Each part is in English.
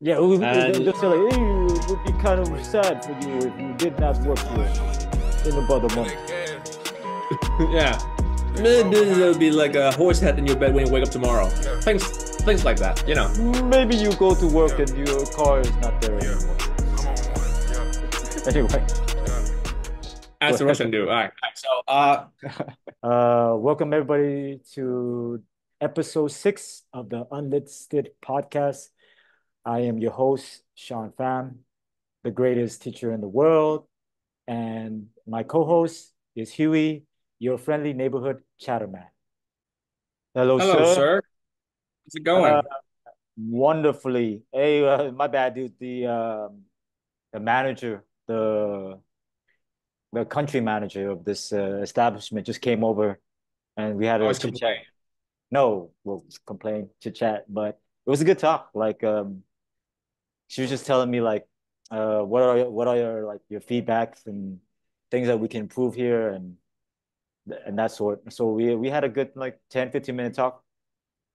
Yeah, And they'll say like, hey, it would be kind of sad for you if you did not work here in about a month. yeah, maybe there'll be like a horse head in your bed when you wake up tomorrow. Things like that, you know. Maybe you go to work and your car is not there anymore. Anyway, go As the ahead. Russian do. All right. So, Welcome everybody to episode 6 of the Unlisted podcast. I am your host, Sean Pham, the greatest teacher in the world. And my co-host is Huey, your friendly neighborhood chatterman. Hello, hello, sir. sir. How's it Uh, going? Wonderfully. Hey, my bad, dude. The manager, the country manager of this establishment just came over, and we had a Always chit chat. complain. No, well, complain, chit chat, but it was a good talk. Like, she was just telling me like, what are your like your feedbacks and things that we can improve here and that sort. So we had a good like 10-15 minute talk.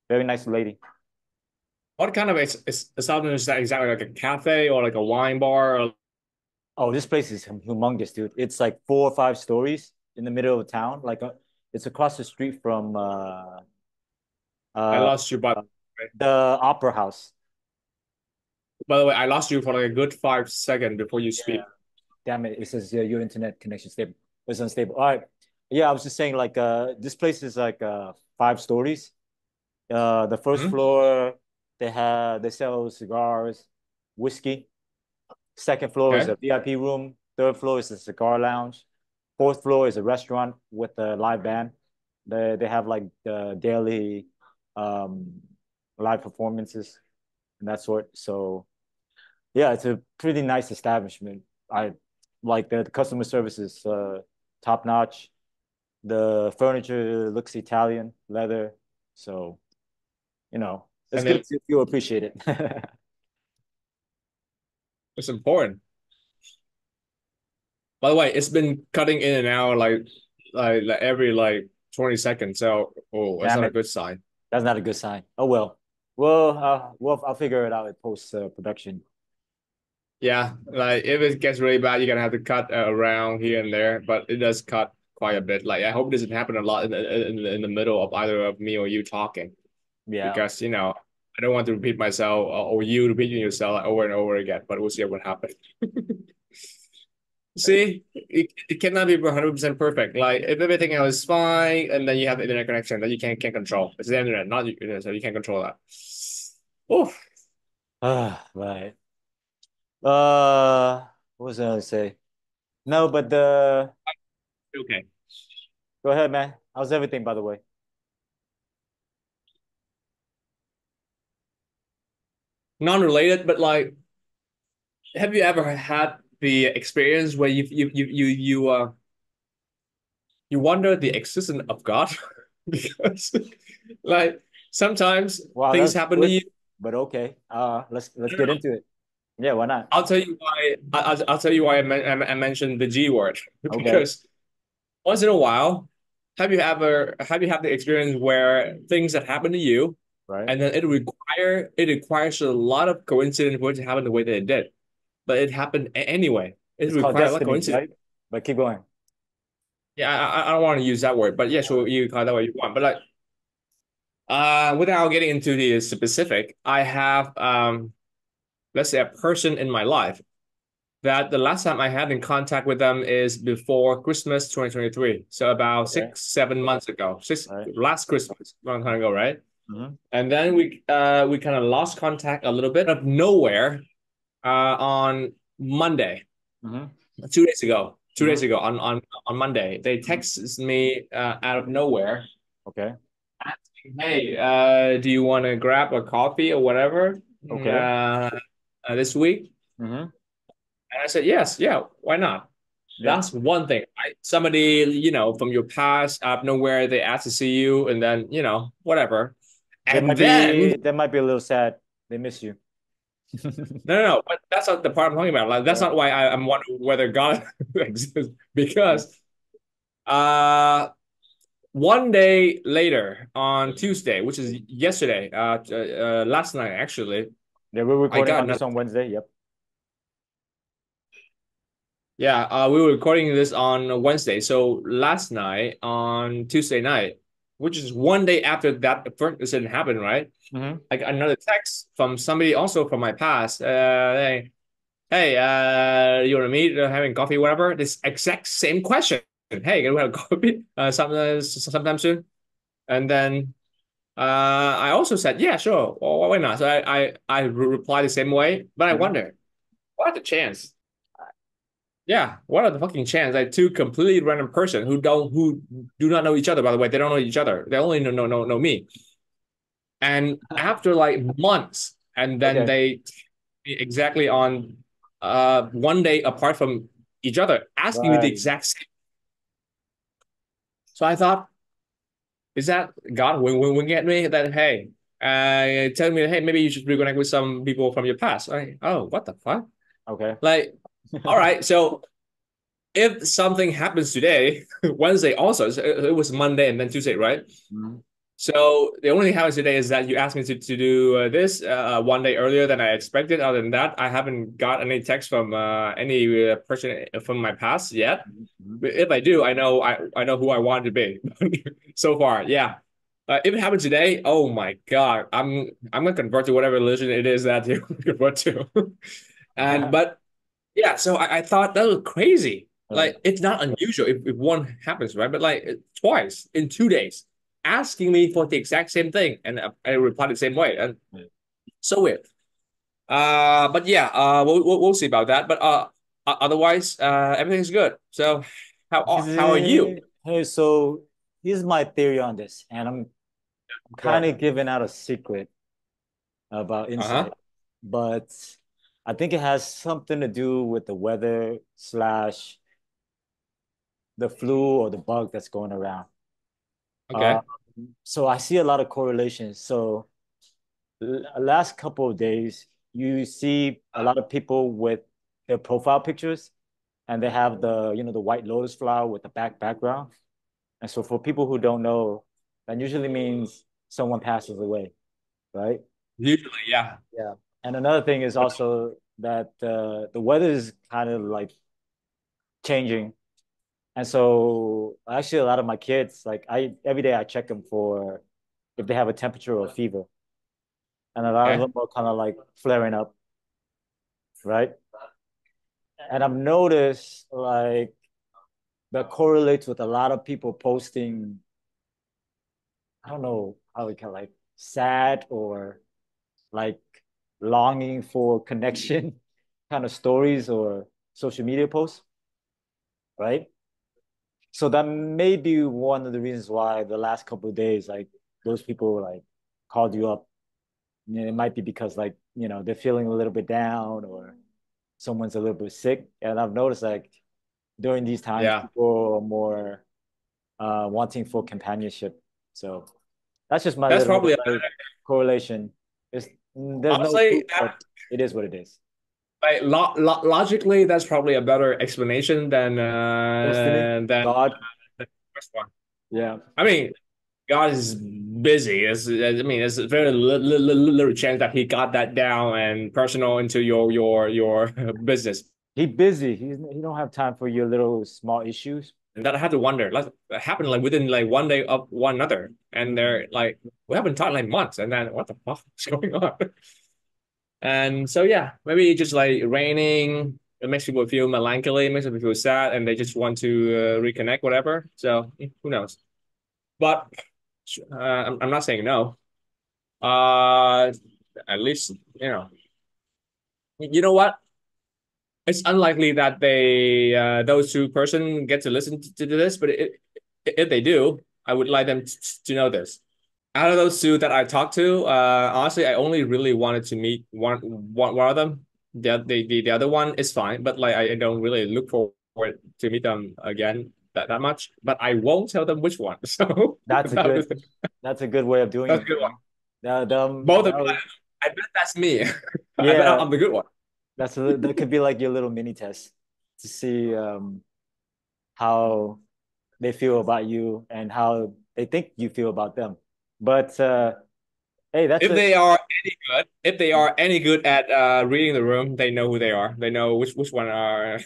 Very nice lady. What kind of establishment is that exactly? Like a cafe or like a wine bar? Or... Oh, this place is humongous, dude. It's like 4 or 5 stories in the middle of town. It's across the street from I uh, lost you, uh the Opera House. by the way, I lost you for like a good 5 seconds before you Yeah. speak. Damn it. It says your internet connection stable. It's unstable. All right. Yeah, I was just saying like this place is like 5 stories. The first Hmm? floor they sell cigars, whiskey. Second floor is Okay. a VIP room. Third floor is a cigar lounge. Fourth floor is a restaurant with a live band. They have like the daily um live performances and that sort. So yeah, it's a pretty nice establishment. I like the customer service is top notch. The furniture looks Italian, leather. So, it's And good then to feel appreciated. it's important. By the way, it's been cutting in and out like every like 20 seconds. So, oh, that's Damn not a it. good sign. That's not a good sign. Oh well. Well, I'll figure it out at post production. Yeah, like if it gets really bad, you're gonna have to cut around here and there, but it does cut quite a bit. Like I hope it doesn't happen a lot in the middle of either of me or you talking, Yeah. because I don't want to repeat myself or you repeating yourself like, over and over again. But we'll see what happens. See, it cannot be 100% perfect. Like if everything else is fine, and then you have the internet connection that you can't control. It's the internet, not you, so you can't control that. Oh, Right. What was I gonna say? No, but the okay. go ahead, man. How's everything, by the way? Non-related, but like, have you ever had the experience where you wonder the existence of God? Because like sometimes Wow, things that's happen to quick, you. but okay. Let's I don't get know. into it. Yeah, why not? I'll tell you why. I'll tell you why I mentioned the G word Okay. because once in a while, have you had the experience where things that happen to you, Right. and then it requires a lot of coincidence for it to happen the way that it did, but it happened anyway. It It's called required a lot of destiny, coincidence. right? But keep going. Yeah, I don't want to use that word, but yeah, All sure, you call it that way you want. But like, without getting into the specific, I have let's say a person in my life that the last time I had in contact with them is before Christmas 2023. So about right. Okay. 6, 7 months ago, six All right. last Christmas, a long time ago, right? Mm-hmm. And then we kind of lost contact a little bit of nowhere on Monday, Mm-hmm. 2 days ago. Two Mm-hmm. days ago on Monday, they texted me out of nowhere Okay. asking, "Hey, do you want to grab a coffee or whatever Okay. this week?" Mm-hmm. And I said, "Yes, yeah, why not?" Yeah. That's one thing, right? Somebody, from your past out of nowhere, they ask to see you, and then, whatever. And then, They might be a little sad. They miss you. no, no, no, but that's not the part I'm talking about. Like, that's Yeah. not why I'm wondering whether God exists, Okay. because uh, one day later on Tuesday, which is yesterday, last night actually, Yeah, we're I recording got on another. this on Wednesday. Yep. Yeah, we were recording this on Wednesday. So last night on Tuesday night, which is one day after that first incident happened, right? Hmm. I got another text from somebody also from my past. Hey, you want to meet, having coffee, whatever? This exact same question. Hey, can we have coffee sometime soon? And then I also said, yeah, sure. Well, why not? So I replied the same way, but I Hmm. wonder, what are the chance? Yeah, what are the fucking chance that two completely random person who do not know each other, by the way, they don't know each other. They only know me. And after like months, and then Okay. they exactly on one day apart from each other, asking me the Right. exact same. So I thought, is that God winking at me that hey, telling me hey maybe you should reconnect with some people from your past? Oh, what the fuck? Okay. Like, all right, so if something happens today, Wednesday also, so it was Monday and then Tuesday, right? Mhm. So the only thing happens today is that you asked me to do this one day earlier than I expected. Other than that, I haven't got any text from any person from my past yet. Mhm. If I do, I know who I want to be. So far, yeah. If it happens today, oh my God, I'm gonna convert to whatever religion it is that you convert to. And but yeah, so I thought that was crazy. Right. Like it's not unusual if one happens, right? But like twice in 2 days, asking me for the exact same thing, and I replied the same way, and so weird. But yeah, we'll see about that. But otherwise, everything's good. So how are you? Hey, so here's my theory on this, and I'm kind Sure. of giving out a secret about Uh-huh. insight, but I think it has something to do with the weather slash the flu or the bug that's going around. Uh, Okay. so I see a lot of correlations. So last couple of days, you see a lot of people with their profile pictures, and they have the white lotus flower with the background. And so for people who don't know, that usually means someone passes away, right? Usually, yeah. Yeah. And another thing is also that the weather is kind of like changing. And so actually a lot of my kids, like I every day I check them for if they have a temperature or a fever. And a lot of Okay. them are kind of like flaring up, right? And I've noticed like that correlates with a lot of people posting, I don't know how we can like sad or like longing for connection kind of stories or social media posts, right? So that may be one of the reasons why the last couple of days, like those people like called you up. It might be because like, they're feeling a little bit down or someone's a little bit sick. And I've noticed like during these times, Yeah. people are more wanting for companionship. So that's just my That's little probably a like correlation. It's there's no honestly proof, but it is what it is. like logically, that's probably a better explanation Destiny, than God, the first one. yeah. I mean, God is busy. I mean, there's a very little chance that he got that down and personal into your business. He busy. He don't have time for your little small issues. And that I had to wonder. Like, that happened like within like one day of one another, and Mm. they're like, we haven't talked like months, and then what the fuck is going on? And so yeah, maybe it's just like raining. It makes people feel melancholy, it makes people feel sad, and they just want to reconnect, whatever. So who knows? But I'm not saying no. Uh, at least you know what? It's unlikely that those two person get to listen to this, but if they do, I would like them to know this. Out of those two that I talked to, honestly, I only really wanted to meet one of them. The other one is fine, but like I don't really look forward to meet them again that much. But I won't tell them which one. So That's a good that's a good way of doing that's a it, good one. Both of them, that I bet that's me. I bet yeah, I'm the good one. that could be like your little mini test to see how they feel about you and how they think you feel about them. But Hey, that's If a they are any good, if they are any good at reading the room, they know who they are. They know which one are.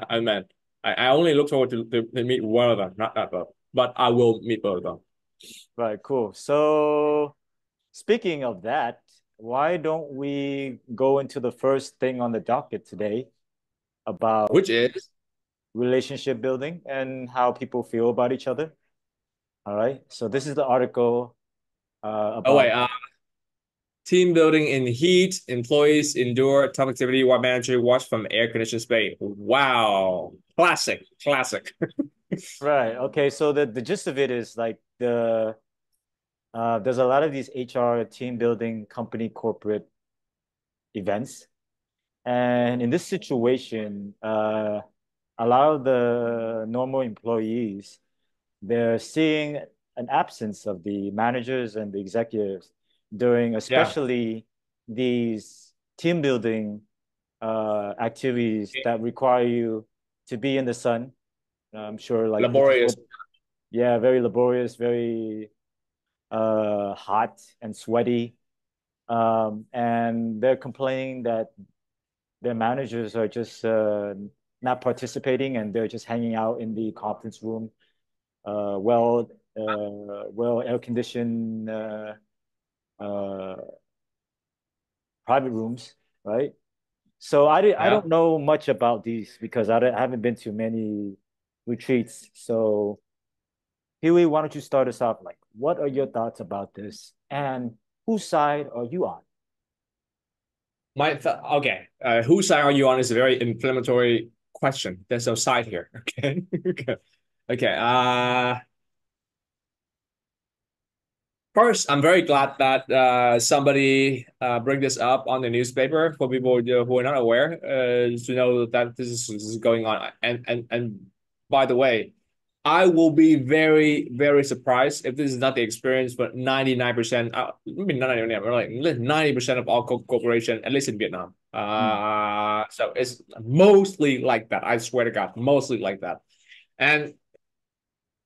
I meant. I only look forward to meet one of them, not both, but I will meet both of them. right, cool. So speaking of that, why don't we go into the first thing on the docket today about Which is, relationship building and how people feel about each other? All right. So this is the article oh wait, about team building in heat. Employees endure tough activity while manager watch from air conditioned space. Wow, classic, classic. right. Okay. So the gist of it is like there's a lot of these HR team building company corporate events. And in this situation, a lot of the normal employees, they're seeing an absence of the managers and the executives during Yeah, especially these team building activities that require you to be in the sun. I'm sure like this is laborious. what, yeah, very laborious, very hot and sweaty. And they're complaining that their managers are just not participating and they're just hanging out in the conference room, well air conditioned uh, private rooms, right? So I Yeah. don't know much about these because I haven't been to many retreats. So Huey, why don't you start us off? Like, what are your thoughts about this, and whose side are you on? Okay. Whose side are you on is a very inflammatory question. There's no side here. Okay. Okay. Okay. First, I'm very glad that somebody bring this up on the newspaper for people who are not aware to know that this is going on. And by the way, I will be very very surprised if this is not the experience, but 99%, maybe not 99, like 90% of all corporation, at least in Vietnam. Mm, So it's mostly like that. I swear to God, mostly like that. And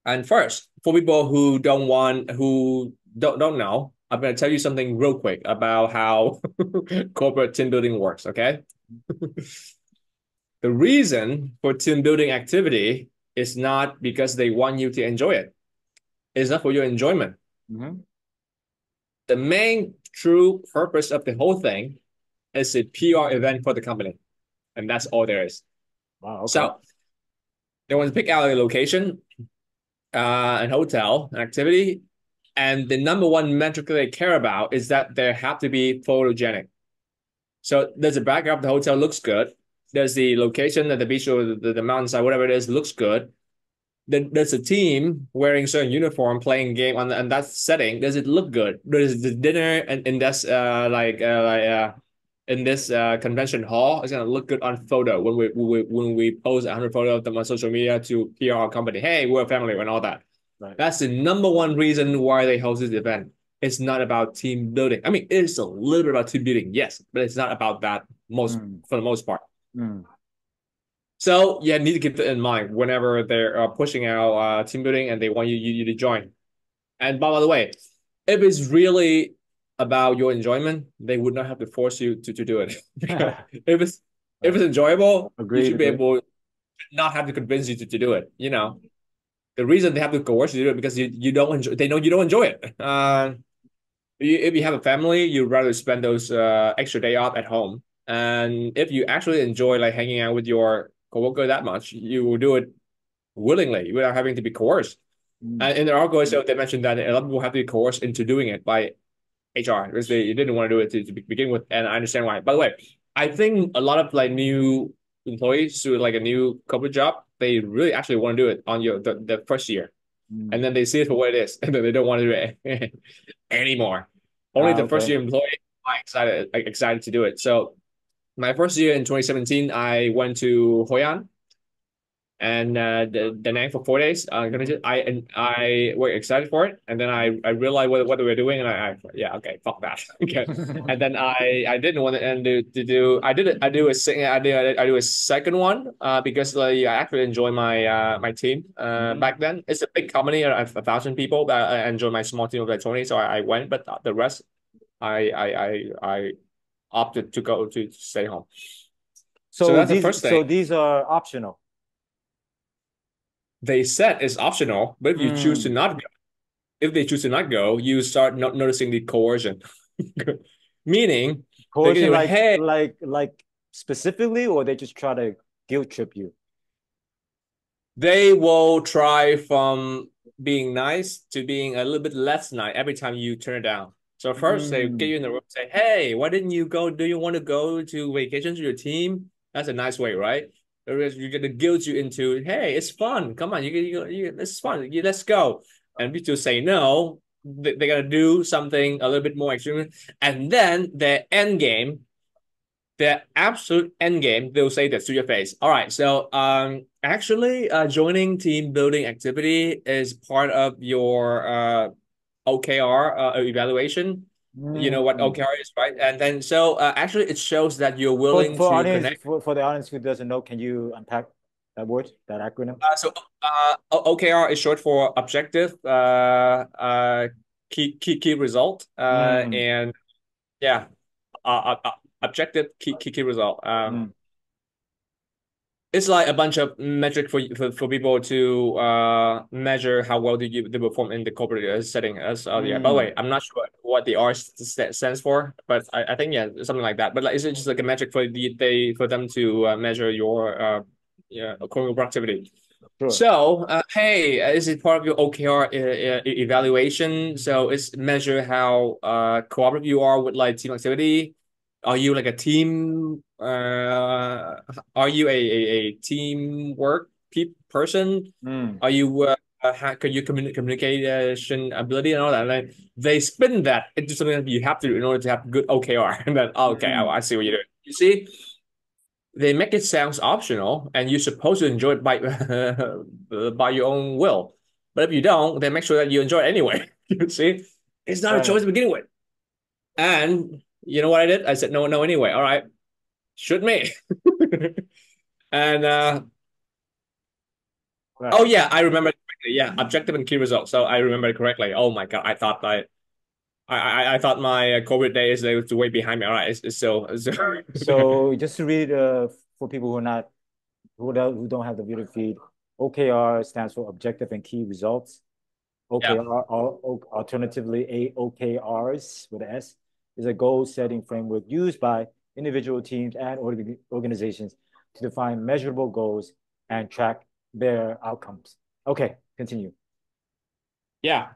and first, for people who don't know, I'm going to tell you something real quick about how corporate team building works. Okay, the reason for team building activity is not because they want you to enjoy it. It's not for your enjoyment. hmm. The main true purpose of the whole thing is a PR event for the company, and that's all there is. Wow. Okay. So they want to pick out a location, an hotel, an activity, and the number one metric they care about is that they have to be photogenic. So there's a backdrop, the hotel looks good. There's the location at the beach or the mountainside, whatever it is, looks good. Then there's a team wearing certain uniform playing game on that setting. Does it look good? Does the dinner and in this in this convention hall is gonna look good on photo when we post 100 photos of them on social media to PR our company? Hey, we're a family and all that. Right. That's the number one reason why they host this event. It's not about team building. I mean, it is a little bit about team building, yes, but it's not about that most Mm, for the most part. mm, So yeah, need to keep that in mind whenever they're pushing out team building and they want you to join. And by the way, if it's really about your enjoyment, they would not have to force you to do it. Because if right. it's enjoyable, you Agreed. should be Agreed. able not have to convince you to do it. The reason they have to coerce you to do it because you don't enjoy. They know you don't enjoy it. If you have a family, you'd rather spend those extra day off at home. And if you actually enjoy like hanging out with your coworker that much, you will do it willingly without having to be coerced. Mm, And in the article, so they mentioned that a lot of people have to be coerced into doing it by HR because they didn't want to do it to begin with, and I understand why. By the way, I think a lot of like new employees who like a new corporate job, they really actually want to do it on the first year, mm. and then they see it for what it is, and then they don't want to do it anymore. Only Ah, the first okay. year employee are excited to do it. So my first year in 2017, I went to Hoi An and the name for 4 days. I were excited for it, and then I realized what we were doing, and yeah, okay, fuck that. Okay, and then I didn't want to and to do I did it I do a second one because I actually enjoy my team Mhm. back then. It's a big company, I have 1,000 people, but I enjoy my small team of like 20, so I went, but the rest I opted to go to stay home. So So that's the first thing. these are optional. They said it's optional, but if you choose to Mm. not go, if they choose to not go, you start not noticing the coercion. Meaning they're Coercion, getting, hey, like specifically, or they just try to guilt trip you. they will try from being nice to being a little bit less nice every time you turn it down. So first they get Mm. you in the room and say, hey, why didn't you go? Do you want to go to vacation to your team? That's a nice way, right? Whereas you're gonna guilt you into, hey, it's fun. Come on, it's fun. Let's go. And if you say no, they're gonna do something a little bit more extreme. And then the absolute end game, they'll say that to your face. All right, so actually, joining team building activity is part of your OKR evaluation. You know what Mm. OKR is, right? And then so actually, it shows that you're willing For to audience connect. for the audience who doesn't know, can you unpack that word, that acronym? OKR is short for objective key result Mm. and yeah, objective key result. Mm. It's like a bunch of metric for people to measure how well they perform in the corporate setting. As yeah. By the Mm. way, I'm not sure what the R stands for, but I think yeah, something like that. But like, it's just like a metric for for them to measure your yeah corporate productivity. Sure. So, hey, is it part of your OKR evaluation? So it's measure how cooperative you are with like team activity. Are you like a team? Are you a teamwork person? Mm. Are you can you communication ability and all that? And then they spin that into something that you have to do in order to have good OKR. And then okay, Mm. I see what you're doing. You see, they make it sounds optional and you're supposed to enjoy it by by your own will. But if you don't, then make sure that you enjoy it anyway. You see, it's not a choice Right. to begin with. And you know what I did? I said no, no anyway. All right, shoot me. And Right. oh yeah, I remember it correctly. Yeah, objective and key results. So I remember it correctly. Oh my god, I thought my COVID days they was way behind me. All right, it's still, So just to read for people who are not who don't have the video feed, OKR stands for objective and key results. yeah. OKR, alternatively, AOKRs with an S, is a goal setting framework used by individual teams and organizations to define measurable goals and track their outcomes. Okay, continue. Yeah.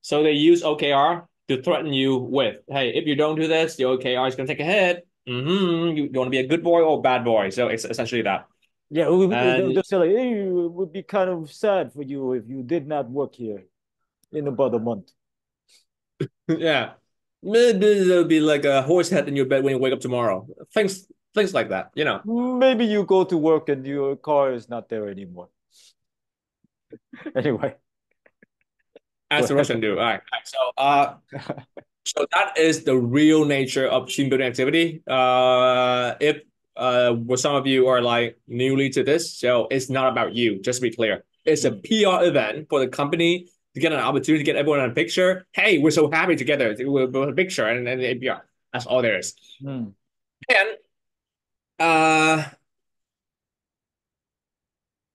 So they use OKR to threaten you with, hey, if you don't do this, the OKR is going to take a hit. You want to be a good boy or bad boy. So it's essentially that. Yeah, And they'll say like, hey, it would be kind of sad for you if you did not work here in about a month. yeah, maybe there'll be like a horse head in your bed when you wake up tomorrow. Things like that, you know, Maybe you go to work and your car is not there anymore. Anyway, go as the ahead. Russian do. All right. So that is the real nature of team building activity. If well, some of you are like newly to this, so it's not about you. Just to be clear, it's a Mm, PR event for the company to get an opportunity to get everyone on a picture. Hey, we're so happy together. We're a picture and the PR. That's all there is. mm, And uh,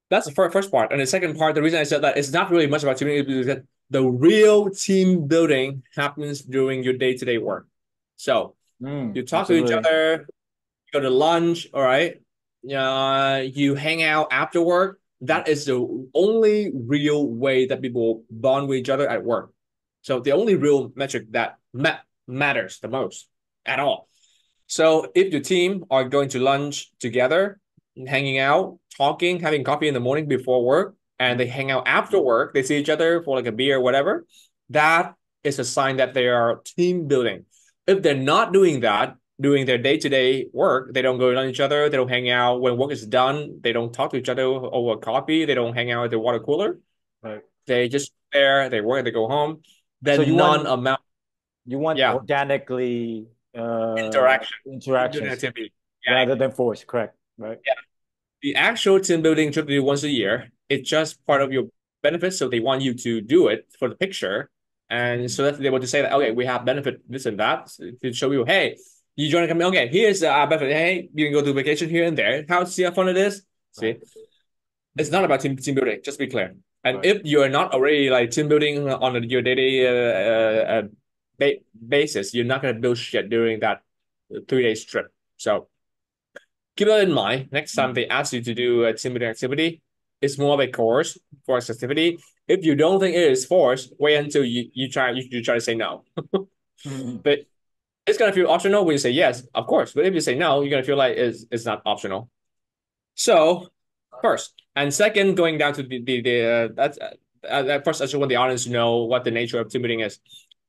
that's the first part. And the second part, the reason I said that it's not really much about team building is that the real team building happens during your day-to-day work. So you talk to each absolutely. other, go to lunch, all right? You hang out after work. That is the only real way that people bond with each other at work. So the only real metric that matters the most at all. So if your team are going to lunch together, hanging out, talking, having coffee in the morning before work, and they hang out after work, they see each other for like a beer or whatever, that is a sign that they are team building. If they're not doing that, doing their day-to-day work. They don't go on each other. They don't hang out when work is done. They don't talk to each other over coffee. They don't hang out at the water cooler. Right. They just there. They work. They go home. So Then none amount. you want Yeah, organically interaction, team building interactions activity. rather than force, correct? Right. Yeah. The actual team building should be once a year. It's just part of your benefits, so they want you to do it for the picture, and Mm. so that they're able to say that okay, we have benefit this and that to show you, hey, you join a company. Okay, here's the benefit. Hey, you can go to vacation here and there. See how fun it is. Right. See, it's not about team building. Just be clear. And Right. if you are not already like team building on your daily basis, you're not gonna build shit during that 3 days trip. So keep that in mind. Next time Mm. they ask you to do a team building activity, it's more of a course for activity. If you don't think it is forced, wait until you try to say no. Mm. But it's gonna feel optional when you say yes, of course. But if you say no, you're gonna feel like it's not optional. So first and second, going down to that's at first I just want the audience to know what the nature of team building is,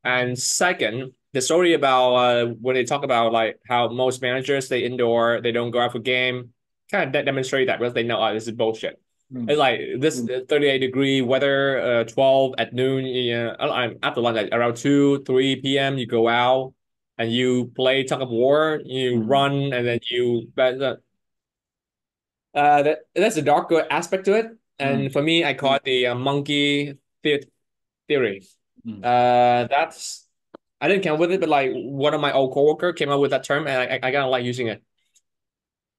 and second, the story about when they talk about like how most managers stay indoor, they don't go out for game, kind of demonstrate that because they know this is bullshit. Mm. It's like this 38-degree weather, 12 at noon, I'm after lunch like around 2-3 p.m. You go out and you play tug of war, you Mm. run, and then that's a darker aspect to it. Mm. And for me, I call it the monkey theory. Mm. That's I didn't come with it, but like one of my old coworker came up with that term, and I kind of like using it.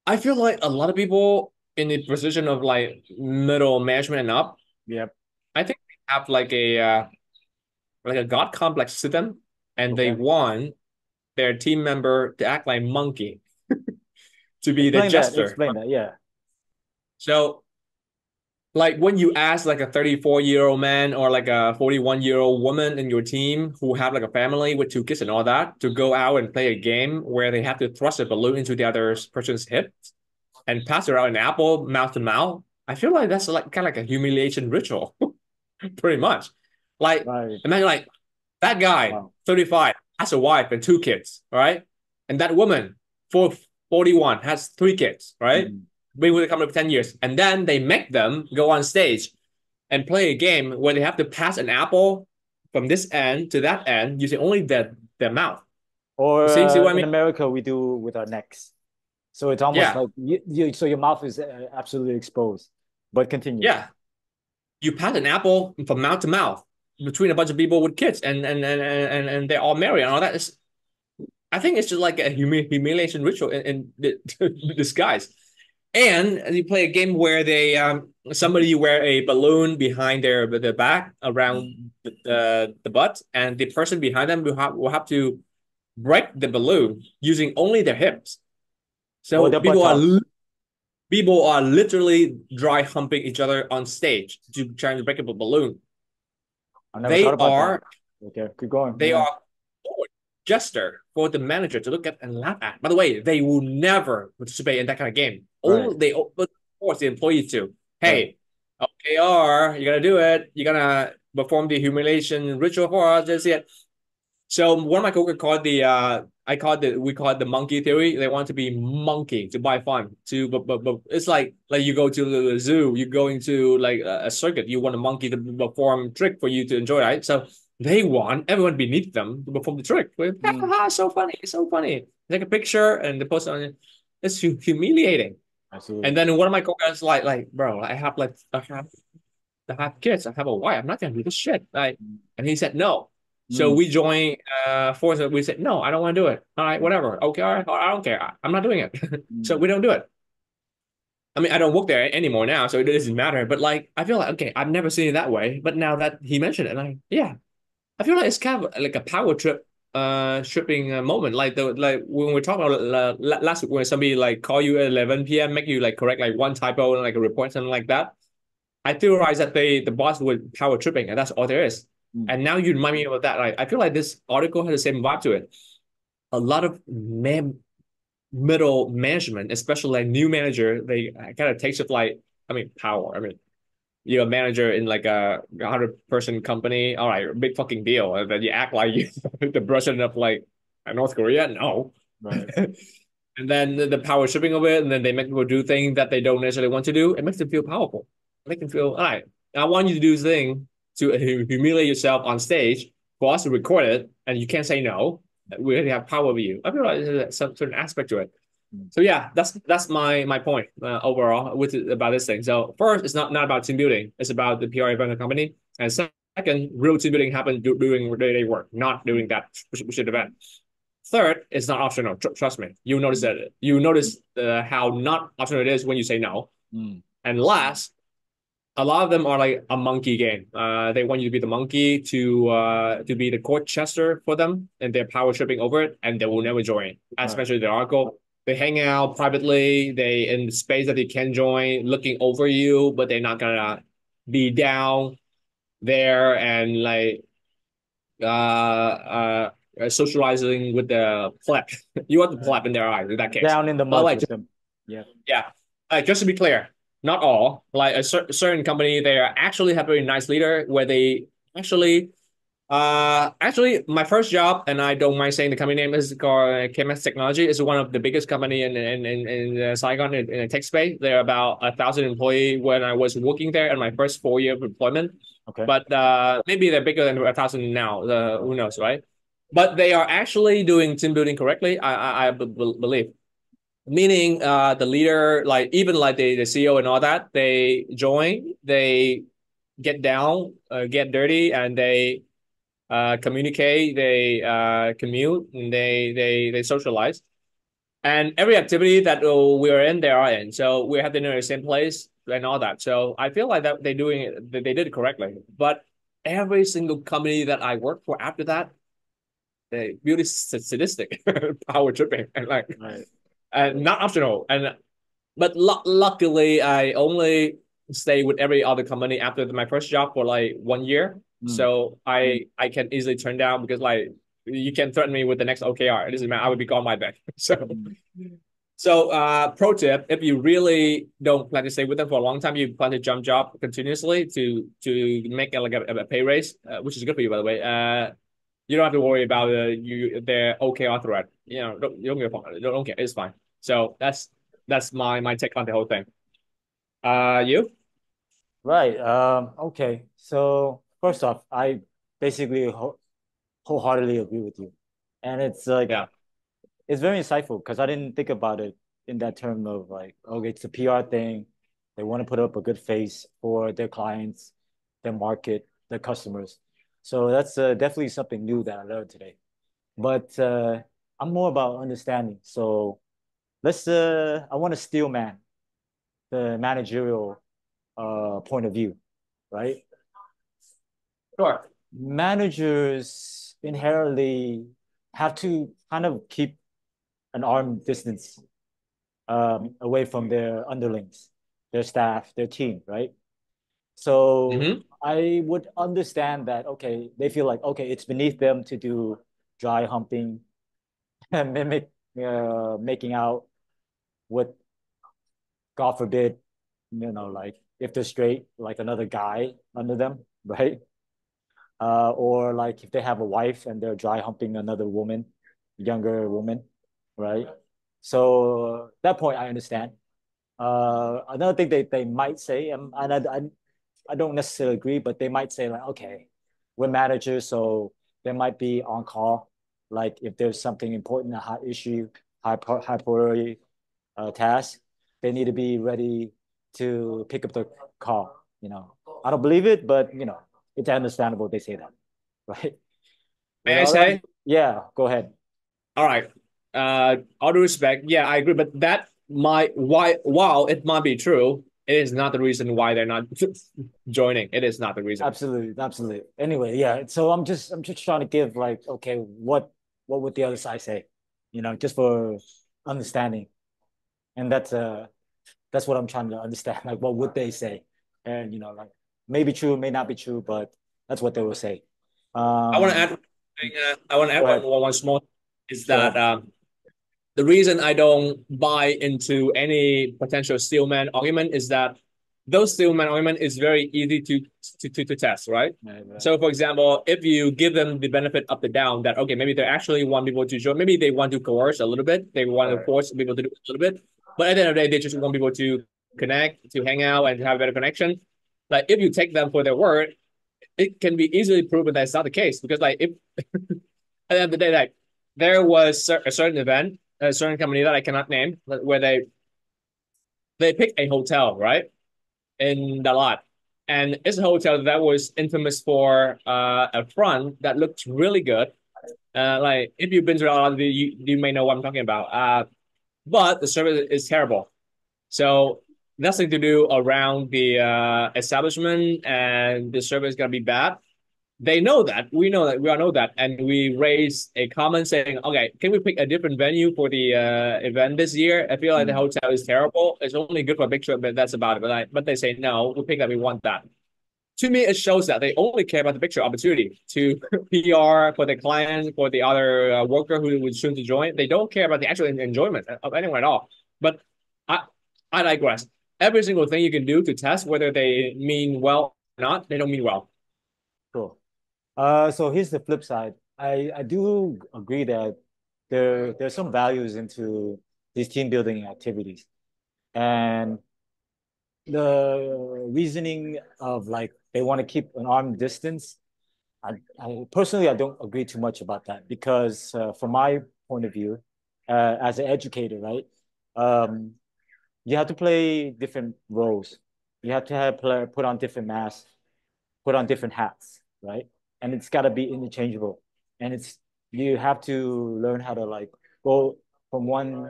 I feel like a lot of people in the position of like middle management and up, Yep. I think they have like a god complex to them, and they Okay. want their team member to act like monkey, to be the Explain that. jester. Explain that. Yeah. So like when you ask like a 34-year-old man or like a 41-year-old woman in your team who have like a family with 2 kids and all that to go out and play a game where they have to thrust a balloon into the other person's hip and pass around an apple mouth to mouth, I feel like that's like kind of like a humiliation ritual, pretty much. Like Right. imagine like that guy, Wow. 35, has a wife and 2 kids, right? And that woman, 41, has 3 kids, right? Mm. Been with the company for 10 years. And then they make them go on stage and play a game where they have to pass an apple from this end to that end using only their mouth. Or See what I in mean? America, we do with our necks. So it's almost Yeah. like so your mouth is absolutely exposed. But continue. Yeah. You pass an apple from mouth to mouth between a bunch of people with kids and they're all married and all that. I think it's just like a humiliation ritual in disguise. And you play a game where they somebody wear a balloon behind their back around the butt, and the person behind them will have to break the balloon using only their hips. Or So the buttocks. people are literally dry humping each other on stage to trying to break up a balloon. I never thought They about that. are Okay, keep going. they Yeah. are gesture for the manager to look at and laugh at. By the way, they will never participate in that kind of game. Right. Only they force the employees to. Right. Hey, OKR, you're gonna do it. You're gonna perform the humiliation ritual for us. That's it. So one of my coworkers called we call it the monkey theory. They want to be monkey to buy fun to but it's like you go to the zoo, you're going to like a circuit, you want a monkey to perform trick for you to enjoy, right? So they want everyone beneath them to perform the trick. Mm. So funny, so funny. Take a picture and they post it on it. It's humiliating. Absolutely. And then one of my coworkers like, bro, I have kids, I have a wife, I'm not gonna do this shit. Like, Mm. and he said no. So Mm. we joined force. We said no, I don't want to do it. All right, Mm. whatever. Okay, all right, I don't care. I'm not doing it. So Mm. we don't do it. I mean, I don't work there anymore now, so it doesn't matter. But like, I feel like okay, I've never seen it that way. But now that he mentioned it, like, yeah, I feel like it's kind of like a power trip, tripping moment. Like when we're talking about last week when somebody like call you at 11 p.m., make you like correct like one typo and like a report something like that. I theorize that the boss would power tripping, and that's all there is. Mm. And now you remind me of that. Like, I feel like this article has the same vibe to it. A lot of middle management, especially like new manager, they kind of takes it like, I mean, power. I mean, you're a manager in like a 100-person company. All right, big fucking deal. And then you act like you the president of like North Korea. No, Right. And then the power shipping of it, and then they make people do things that they don't necessarily want to do. It makes them feel powerful. It makes them feel, all right, I want you to do this thing to humiliate yourself on stage for us to record it, and you can't say no. We already have power over you. I feel like there's some certain aspect to it. Mm. So yeah, that's my point overall with about this thing. So first, it's not about team building. It's about the PR event of the company. And second, real team building happens doing day-to-day work, not doing that bullshit event. Third, it's not optional. Trust me. You notice Mm. that. You notice how not optional it is when you say no. Mm. And last, a lot of them are like a monkey game. They want you to be the monkey to be the court chester for them, and they're power tripping over it, and they will never join. Right. Especially the article, they hang out privately. They in the space that they can join, looking over you, but they're not gonna be down there and like socializing with the pleb. You want the Right. pleb in their eyes in that case. Down in the But mud like, with them. Yeah. yeah, just to be clear, not all. Like a certain company, they are actually have a very nice leader where they actually. Actually, my first job, and I don't mind saying the company name is called KMS Technology. Is one of the biggest company in Saigon in the tech space. There are about 1,000 employees when I was working there in my first 4 year of employment. Okay. But maybe they're bigger than 1,000 now. Who knows, right? But they are actually doing team building correctly. I believe. Meaning, the leader, like even like the CEO and all that, they join, they get down, get dirty, and they communicate, they commute, and they socialize. And every activity that we're in, they are in. So we have dinner in the same place and all that. So I feel like that they doing it, they did it correctly. But every single company that I worked for after that, they really sadistic, power tripping, and like, Right. and not optional. And but luckily, I only stay with every other company after my first job for like 1 year. Mm. So I can easily turn down because like you can threaten me with the next OKR. It doesn't matter. I would be gone by then. Mm. So pro tip: if you really don't plan to stay with them for a long time, you plan to jump job continuously to make like a pay raise, which is good for you by the way. You don't have to worry about their OKR threat. You know, you don't give a fuck. Don't care. It's fine. So that's my take on the whole thing. You? Right. Okay. So first off, I basically wholeheartedly agree with you. And it's like Yeah. it's very insightful because I didn't think about it in that term of like, okay, it's a PR thing. They want to put up a good face for their clients, their market, their customers. So that's definitely something new that I learned today. But I'm more about understanding. So I want to steel man the managerial point of view, right? Sure. Managers inherently have to kind of keep an arm distance away from their underlings, their staff, their team, right? So Mm-hmm. I would understand that, okay, they feel like, okay, it's beneath them to do dry humping and mimic making out with, God forbid, like if they're straight, like another guy under them, right? Or like if they have a wife and they're dry humping another woman, younger woman, right? So that point I understand. Another thing they might say, I don't necessarily agree, but they might say like, okay, we're managers, so they might be on call. Like if there's something important, a hot issue, high priority task, they need to be ready to pick up the call. I don't believe it, but it's understandable they say that, right? With May I all that, say? yeah, go ahead. All right. All due respect, yeah, I agree, but that might why while it might be true, it is not the reason why they're not joining. It is not the reason. Absolutely, absolutely. Anyway, yeah. So I'm just trying to give like, okay, what would the other side say? Just for understanding. And that's what I'm trying to understand. Like what would they say? And like maybe true, may not be true, but that's what they will say. I want to Um, add. I want to go add ahead. one small is Go that ahead. the reason I don't buy into any potential steelman argument is that those two men and women is very easy to test, right? Right, right. So, for example, if you give them the benefit of the doubt that okay, maybe they actually want people to join, maybe they want to coerce a little bit, they want to Right. force people to do a little bit, but at the end of the day, they just want people to connect, to hang out, and to have a better connection. Like if you take them for their word, it can be easily proven that it's not the case because like if at the end of the day, like there was a certain event, a certain company that I cannot name, where they pick a hotel, right? In the lot. And it's a hotel that was infamous for a front that looked really good. Like if you've been to a lot, you may know what I'm talking about. But the service is terrible. So nothing to do around the establishment, and the service is gonna be bad. They know that. We know that. We all know that. And we raised a comment saying, okay, can we pick a different venue for the event this year? I feel like the Mm. hotel is terrible. It's only good for a picture, but that's about it. But they say, no, we pick that. We want that. To me, it shows that they only care about the picture opportunity to PR for the client, for the other worker who would soon to join. They don't care about the actual enjoyment of anyone at all. But I, I digress. Every single thing you can do to test whether they mean well or not, they don't mean well. Cool. So here's the flip side. I do agree that there's some values into these team building activities. And the reasoning of like they want to keep an arm distance, I personally I don't agree too much about that because from my point of view, as an educator, right, um, you have to play different roles. You have to put on different masks, put on different hats, right? And it's got to be interchangeable. And it's you have to learn how to like go from one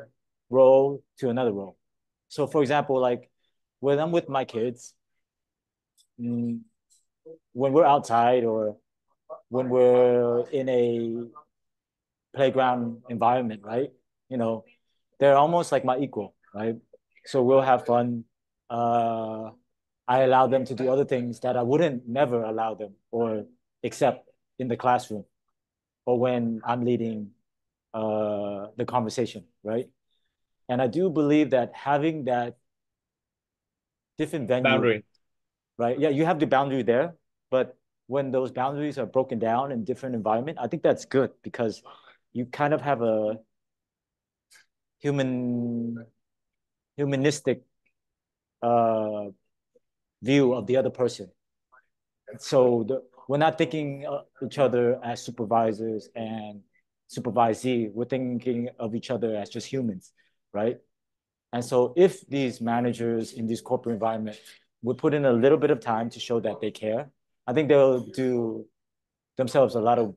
role to another role. So, for example, like when I'm with my kids, mm, when we're outside or when we're in a playground environment, right? You know, they're almost like my equal, right? So we'll have fun. Uh, I allow them to do other things that I wouldn't never allow them or except in the classroom or when I'm leading the conversation, right? And I do believe that having that different venue, Boundary. right? Yeah, you have the boundary there, but when those boundaries are broken down in different environment, I think that's good because you kind of have a human humanistic uh, view of the other person. So we're not thinking of each other as supervisors and supervisee. We're thinking of each other as just humans, right? And so if these managers in this corporate environment would put in a little bit of time to show that they care, I think they'll do themselves a lot of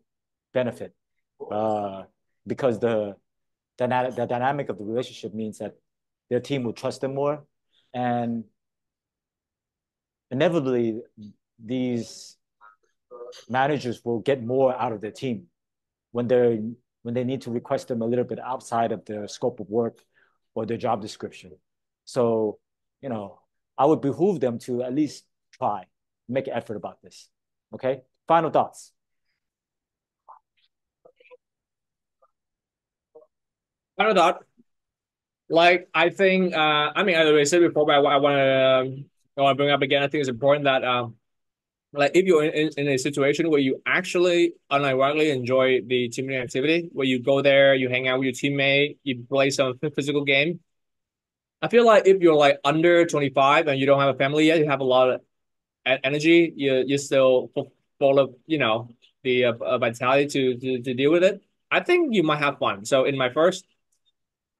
benefit uh, because the dynamic of the relationship means that their team will trust them more. And inevitably, these managers will get more out of their team when they need to request them a little bit outside of their scope of work or their job description. So, you know, I would behoove them to at least try, make an effort about this. Okay. Final thoughts. Final thought. Like I think, I mean, I already said before, but I want to bring up again. I think it's important that like if you're in a situation where you actually unironically enjoy the team activity, where you go there, you hang out with your teammate, you play some physical game. I feel like if you're like under 25 and you don't have a family yet, you have a lot of energy. You're still full of the vitality to deal with it. I think you might have fun. So in my first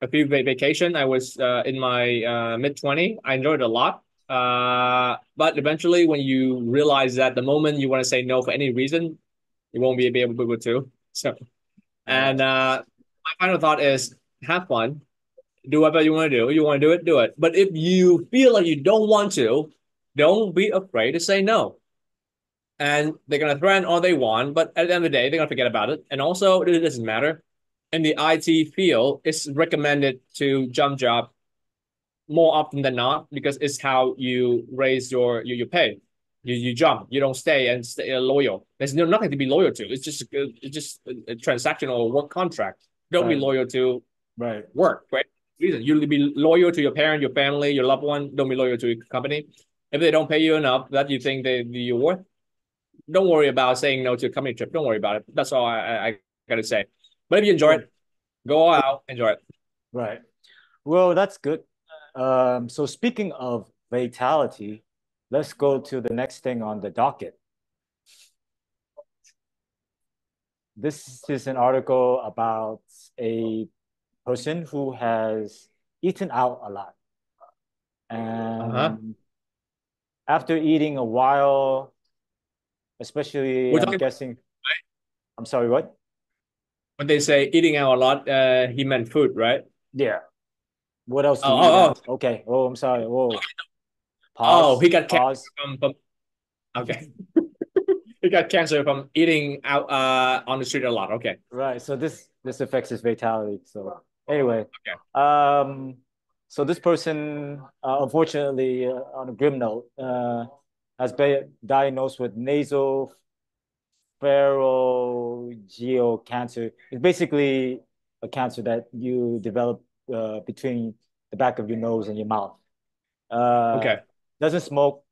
a few vacation. I was in my mid 20. I enjoyed it a lot. But eventually, when you realize that the moment you want to say no for any reason, you won't be able to. So, Uh, and my final thought is have fun, do whatever you want to do. You want to do it, do it. But if you feel like you don't want to, don't be afraid to say no. And they're gonna threaten all they want, but at the end of the day, they're gonna forget about it. And also, it doesn't matter. In the IT field, it's recommended to jump job more often than not because it's how you raise your pay. You jump, you don't stay and stay loyal. There's nothing to be loyal to. It's just a transactional work contract. Don't be right, loyal to right, work, right? Reason you be loyal to your parent, your family, your loved one. Don't be loyal to your company. If they don't pay you enough that you think you're worth, don't worry about saying no to a company trip. Don't worry about it. That's all I gotta say. But if you enjoy Well, it, go all out, enjoy it. right. Well, that's good. So speaking of fatality, let's go to the next thing on the docket. This is an article about a person who has eaten out a lot. Uh-huh. And after eating a while, especially We're I'm talking guessing, I'm sorry, what? when they say eating out a lot, he meant food, right? Yeah. What else do Oh, you eat oh, out? Okay. Oh, I'm sorry. Whoa. oh, Pause. he got cancer Pause. from okay. He got cancer from eating out on the street a lot. Okay. Right. So this affects his fatality. So anyway, Okay. um, so this person, unfortunately, on a grim note, has been diagnosed with nasal pharyngeal cancer. It's basically a cancer that you develop between the back of your nose and your mouth. Uh, Okay. doesn't smoke,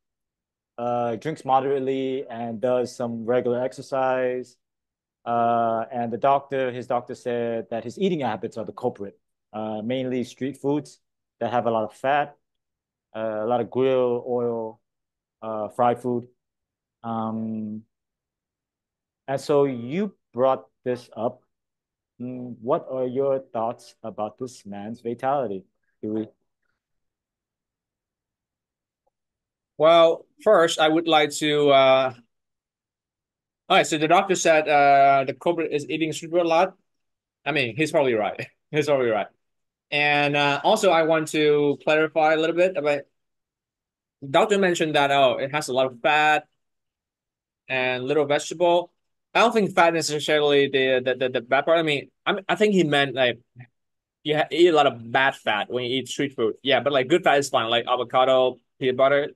drinks moderately, and does some regular exercise. And his doctor said that his eating habits are the culprit, mainly street foods that have a lot of fat, a lot of grill oil, fried food. Um, and so you brought this up. What are your thoughts about this man's fatality, Huey? Well, first, I would like to. All right. So the doctor said the culprit is eating street food a lot. I mean, he's probably right. He's probably right. And also, I want to clarify a little bit about. Doctor mentioned that it has a lot of fat and little vegetable. I don't think fat is necessarily the bad part. I mean, I think he meant like eat a lot of bad fat when you eat street food. Yeah, but like good fat is fine. Like avocado, peanut butter,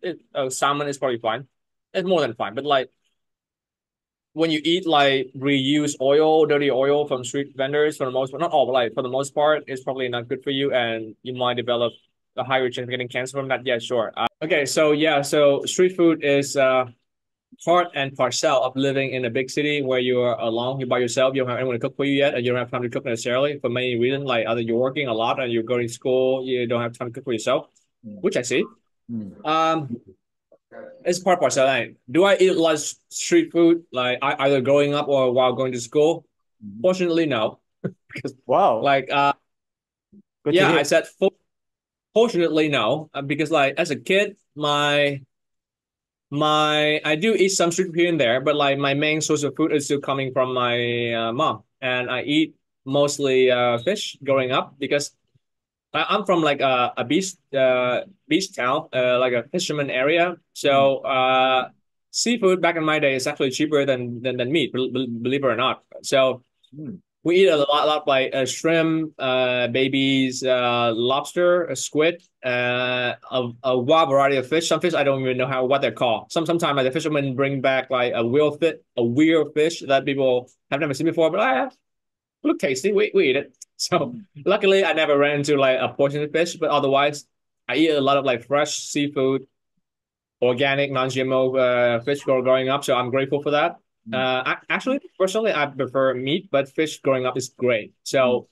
salmon is probably fine. It's more than fine. But like when you eat like reused oil, dirty oil from street vendors, for the most part, not all, but like for the most part, it's probably not good for you, and you might develop a higher chance of getting cancer from that. Yeah, sure. Okay, so yeah, so street food is part and parcel of living in a big city where you're alone, you're by yourself, you don't have anyone to cook for you yet, and you don't have time to cook necessarily for many reasons, like either you're working a lot and you're going to school, you don't have time to cook for yourself, Mm, which I see. mm, Um, it's part parcel. Like, do I eat a lot of street food, like either growing up or while going to school? mm. Fortunately, no. Because, Wow, like, good to yeah, I hear. said fortunately no, because like as a kid, my I do eat some street food here and there, but like my main source of food is still coming from my mom, and I eat mostly fish growing up because I'm from like a beach town, like a fisherman area. Mm, So seafood back in my day is actually cheaper than meat, believe it or not. So mm, we eat a lot like shrimp, babies, lobster, squid, a wide variety of fish. Some fish I don't even know what they're called. Sometimes like the fishermen bring back like a weird fish that people have never seen before, but look tasty. We eat it. So mm, luckily, I never ran into like a poisonous fish, but otherwise, I eat a lot of like fresh seafood, organic, non-GMO fish growing up. So I'm grateful for that. mm, Actually, personally, I prefer meat, but fish growing up is great. mm, So,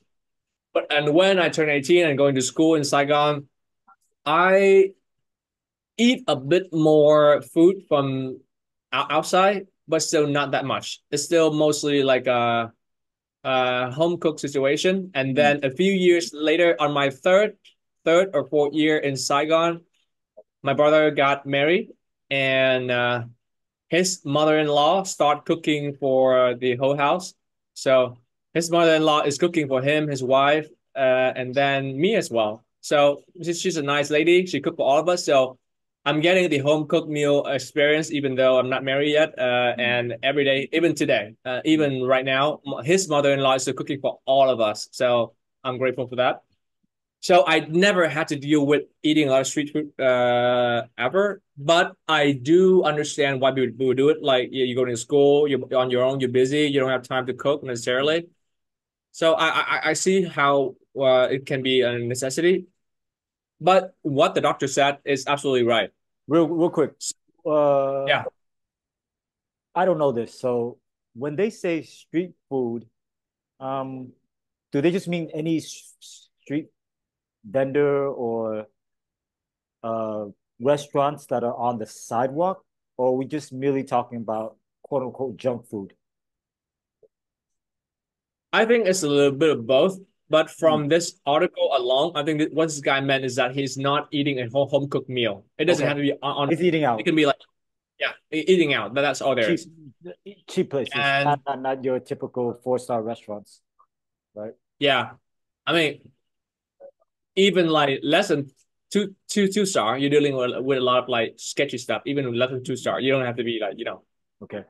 and when I turned 18 and going to school in Saigon, I eat a bit more food from outside, but still not that much. It's still mostly like a home cooked situation. And mm, then a few years later, on my third or fourth year in Saigon, my brother got married, and his mother-in-law started cooking for the whole house. So his mother-in-law is cooking for him, his wife, and then me as well. So she's a nice lady. She cooked for all of us. So I'm getting the home cooked meal experience, even though I'm not married yet. mm, And every day, even today, mm, even right now, his mother-in-law is still cooking for all of us. So I'm grateful for that. So I never had to deal with eating a lot of street food ever, but I do understand why people would do it. Like you go to school, you're on your own, you're busy, you don't have time to cook necessarily. So I see how it can be a necessity. But what the doctor said is absolutely right. real quick. Uh, Yeah, I don't know this. So when they say street food, um, do they just mean any street vendor or uh restaurants that are on the sidewalk, or are we just merely talking about quote unquote junk food? I think it's a little bit of both. But Hmm. from this article alone, I think that what this guy meant is that he's not eating a home cooked meal. It doesn't Okay. have to be on. It's eating It out. can be like yeah, eating out. That's all there Cheap is. cheap places, And not your typical four-star restaurants, right? yeah, I mean, even like less than two star, you're dealing with a lot of like sketchy stuff. Even with less than 2 star, you don't have to be like Okay.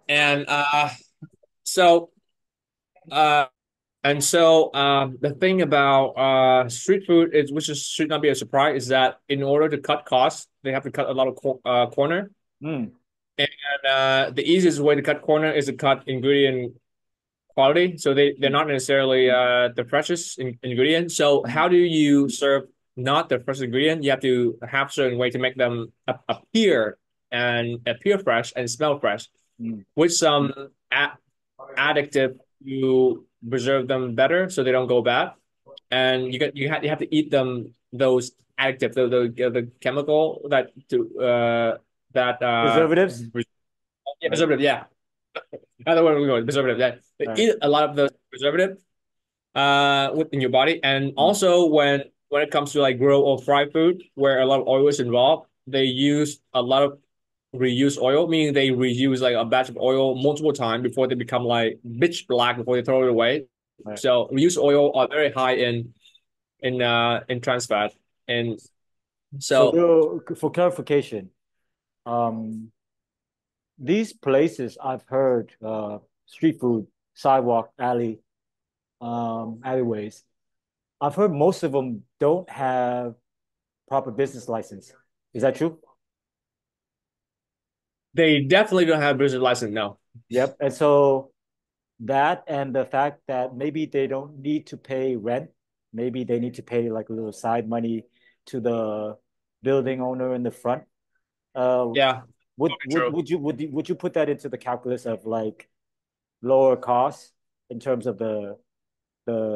And so uh the thing about street food is, which is, should not be a surprise, is that in order to cut costs, they have to cut a lot of corner. Mm. And the easiest way to cut corner is to cut ingredient quality. So they're Mm. not necessarily the freshest ingredient. So Mm. how do you serve not the fresh ingredient? You have to have certain way to make them appear fresh and smell fresh Mm. with some additive to preserve them better so they don't go bad. And you have to eat them those additives, the chemical that Preservatives, yeah, right? preservative, yeah. Another one we go preservative. Yeah, they Right. eat a lot of the preservative within your body, and Mm. also when it comes to like grill or fry food, where a lot of oil is involved, they use a lot of reuse oil, meaning they reuse like a batch of oil multiple times before they become like pitch black before they throw it away. Right. So reuse oil are very high in trans fat, and So so real, for clarification, um, these places I've heard, street food, sidewalk, alleyways. I've heard most of them don't have proper business license. Is that true? they definitely don't have business license. No, Yep. And so that and the fact that maybe they don't need to pay rent, maybe they need to pay like a little side money to the building owner in the front. Uh, yeah, totally true. would you put that into the calculus of like lower costs in terms of the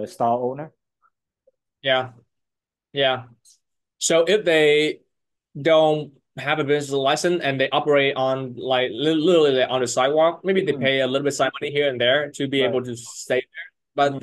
stall owner? Yeah, yeah. So if they don't have a business license and they operate on like literally on the sidewalk, maybe they Mm, pay a little bit side money here and there to be right. able to stay there, but Mm,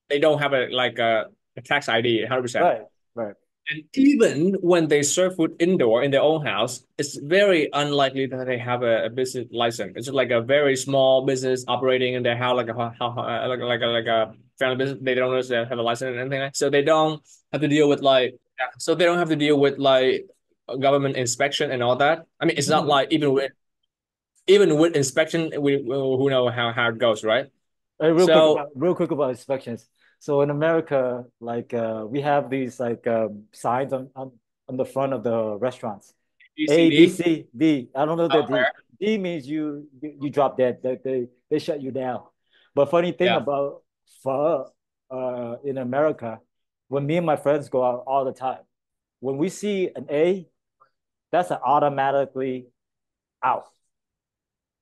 they don't have a tax ID 100%. right. Right. And even when they serve food indoor in their own house, it's very unlikely that they have a business license. It's like a very small business operating in their house, like a family business. They don't necessarily have a license and anything. So they don't have to deal with like yeah, so they don't have to deal with like government inspection and all that. I mean, it's not Mhm. like even with inspection, we who know how it goes, right? So Real quick about inspections. So in America, like we have these like signs on the front of the restaurants. A, B, ECD, C, D. I don't know the D. aware, D means you drop dead. They shut you down. But funny thing yeah. about pho in America, when me and my friends go out all the time, when we see an A, that's an automatically out.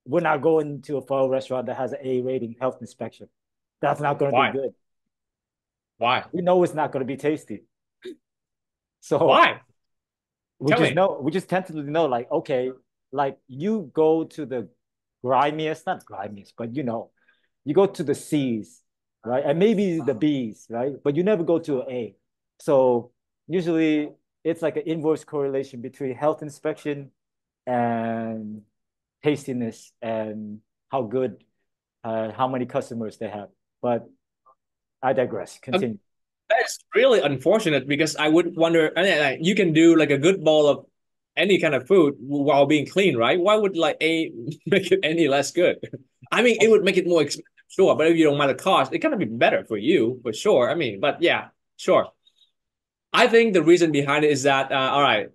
We're not going to a pho restaurant that has an A rating health inspection. That's not going to be Why? good. Why? We know it's not going to be tasty. So Why? Tell me. we just tentatively know, like, okay, like you go to the grimiest, not grimiest, but you go to the C's, right? And maybe the B's, right? But you never go to an A. So usually it's like an inverse correlation between health inspection and tastiness and how good, how many customers they have. But I digress. Continue. That's really unfortunate because I would wonder. I mean, like, you can do like a good bowl of any kind of food while being clean, right? Why would like a make it any less good? I mean, it would make it more expensive, sure, but if you don't mind the cost, it kind of be better for you for sure. I mean, but yeah, sure. I think the reason behind it is that all right,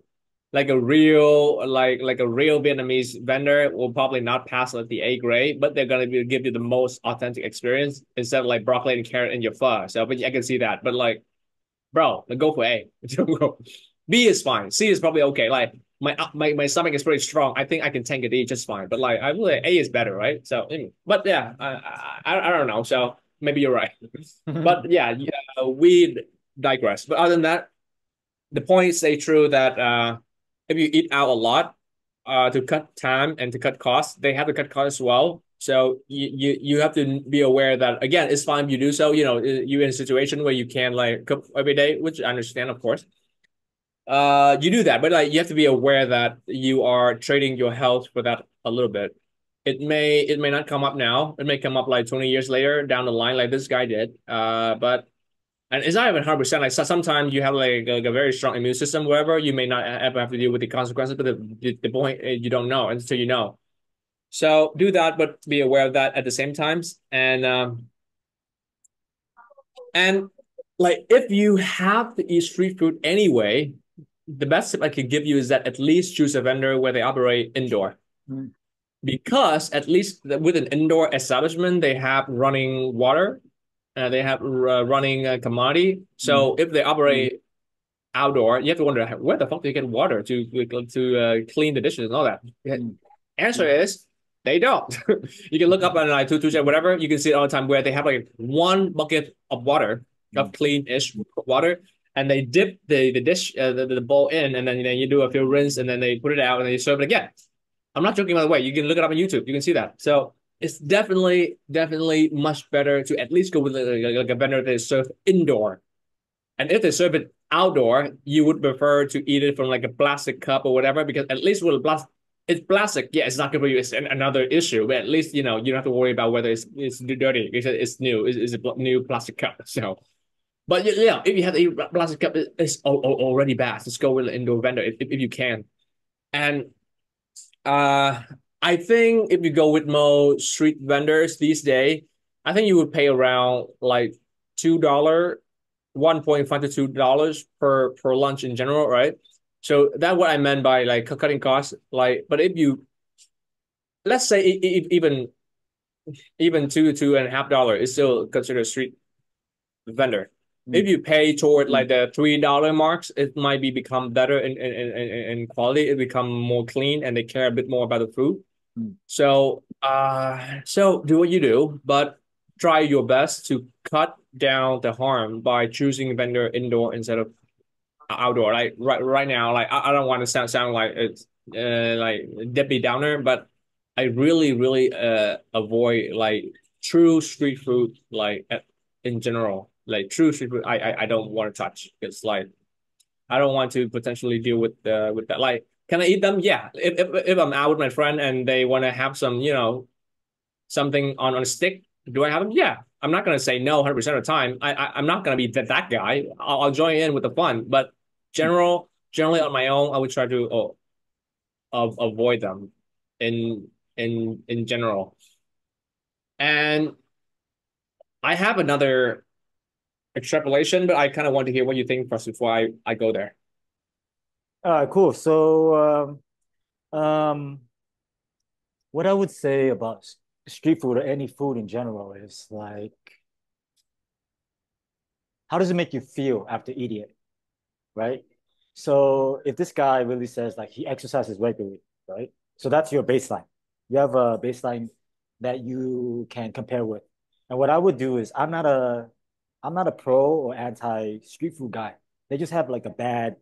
like a real Vietnamese vendor will probably not pass like the A grade, but they're gonna give you the most authentic experience instead of like broccoli and carrot in your pho. So, but I can see that. But like bro, like go for A. B is fine. C is probably okay. Like my stomach is pretty strong. I think I can tank a D just fine. But like I really A is better, right? So, but yeah, I don't know. So maybe you're right. But yeah, yeah, we digress. But other than that, the point stay true that if you eat out a lot, to cut time and to cut costs, they have to cut costs as well. So you have to be aware that again, it's fine if you do so. You know, you're in a situation where you can like cook every day, which I understand, of course. You do that, but like you have to be aware that you are trading your health for that a little bit. It may not come up now. It may come up like 20 years later down the line, like this guy did. But and it's not even 100%. Like so sometimes you have like a very strong immune system, whatever. You may not ever have to deal with the consequences, but the point is you don't know until you know. So do that, but be aware of that at the same times. And like if you have to eat street food anyway, the best tip I could give you is that at least choose a vendor where they operate indoor. Mm, Because at least with an indoor establishment, they have running water, they have running commodity. mm, So if they operate outdoor, you have to wonder where the fuck do you get water to clean the dishes and all that. Yeah. mm, Answer is they don't. You can look up on like two whatever. You can see it all the time where they have like one bucket of water of mm, clean-ish water, and they dip the dish the bowl in, and then you do a few rinse, and then they put it out and they serve it again. I'm not joking, by the way. You can look it up on YouTube. You can see that. So it's definitely much better to at least go with like a vendor that is served indoor. And if they serve it outdoor, you would prefer to eat it from like a plastic cup or whatever, because at least with a plastic, it's plastic. Yeah, it's not good for you. It's another issue, but at least you know you don't have to worry about whether it's dirty because it's new. It's a new plastic cup. So, but yeah, if you have a plastic cup, it's already bad. Just go with an indoor vendor if you can. And uh, I think if you go with more street vendors these days, I think you would pay around like $2, 1.5 to $2 per lunch in general, right? So that's what I meant by like cutting costs. Like, but if you let's say even $2 to $2.50 is still considered a street vendor. If mm, you pay toward like the $3 marks, it might be become better in quality. It become more clean and they care a bit more about the food. mm. So do what you do, but try your best to cut down the harm by choosing a vendor indoor instead of outdoor. Like right now, like I don't want to sound like it's like Debbie Downer, but I really avoid like true street food like in general. Like true street food, I don't want to touch. It's like I don't want to potentially deal with that. Like, can I eat them? Yeah. If I'm out with my friend and they want to have some, something on a stick, do I have them? Yeah. I'm not gonna say no 100% of the time. I'm not gonna be that guy. I'll join in with the fun, but generally on my own, I would try to avoid them in in general. And I have another extrapolation, but I kind of want to hear what you think first before I go there. All right, cool. So, what I would say about street food or any food in general is like, how does it make you feel after eating it, right? So, if this guy really says like he exercises regularly, right? So that's your baseline. You have a baseline that you can compare with. And what I would do is I'm not a pro or anti street food guy. They just have like a bad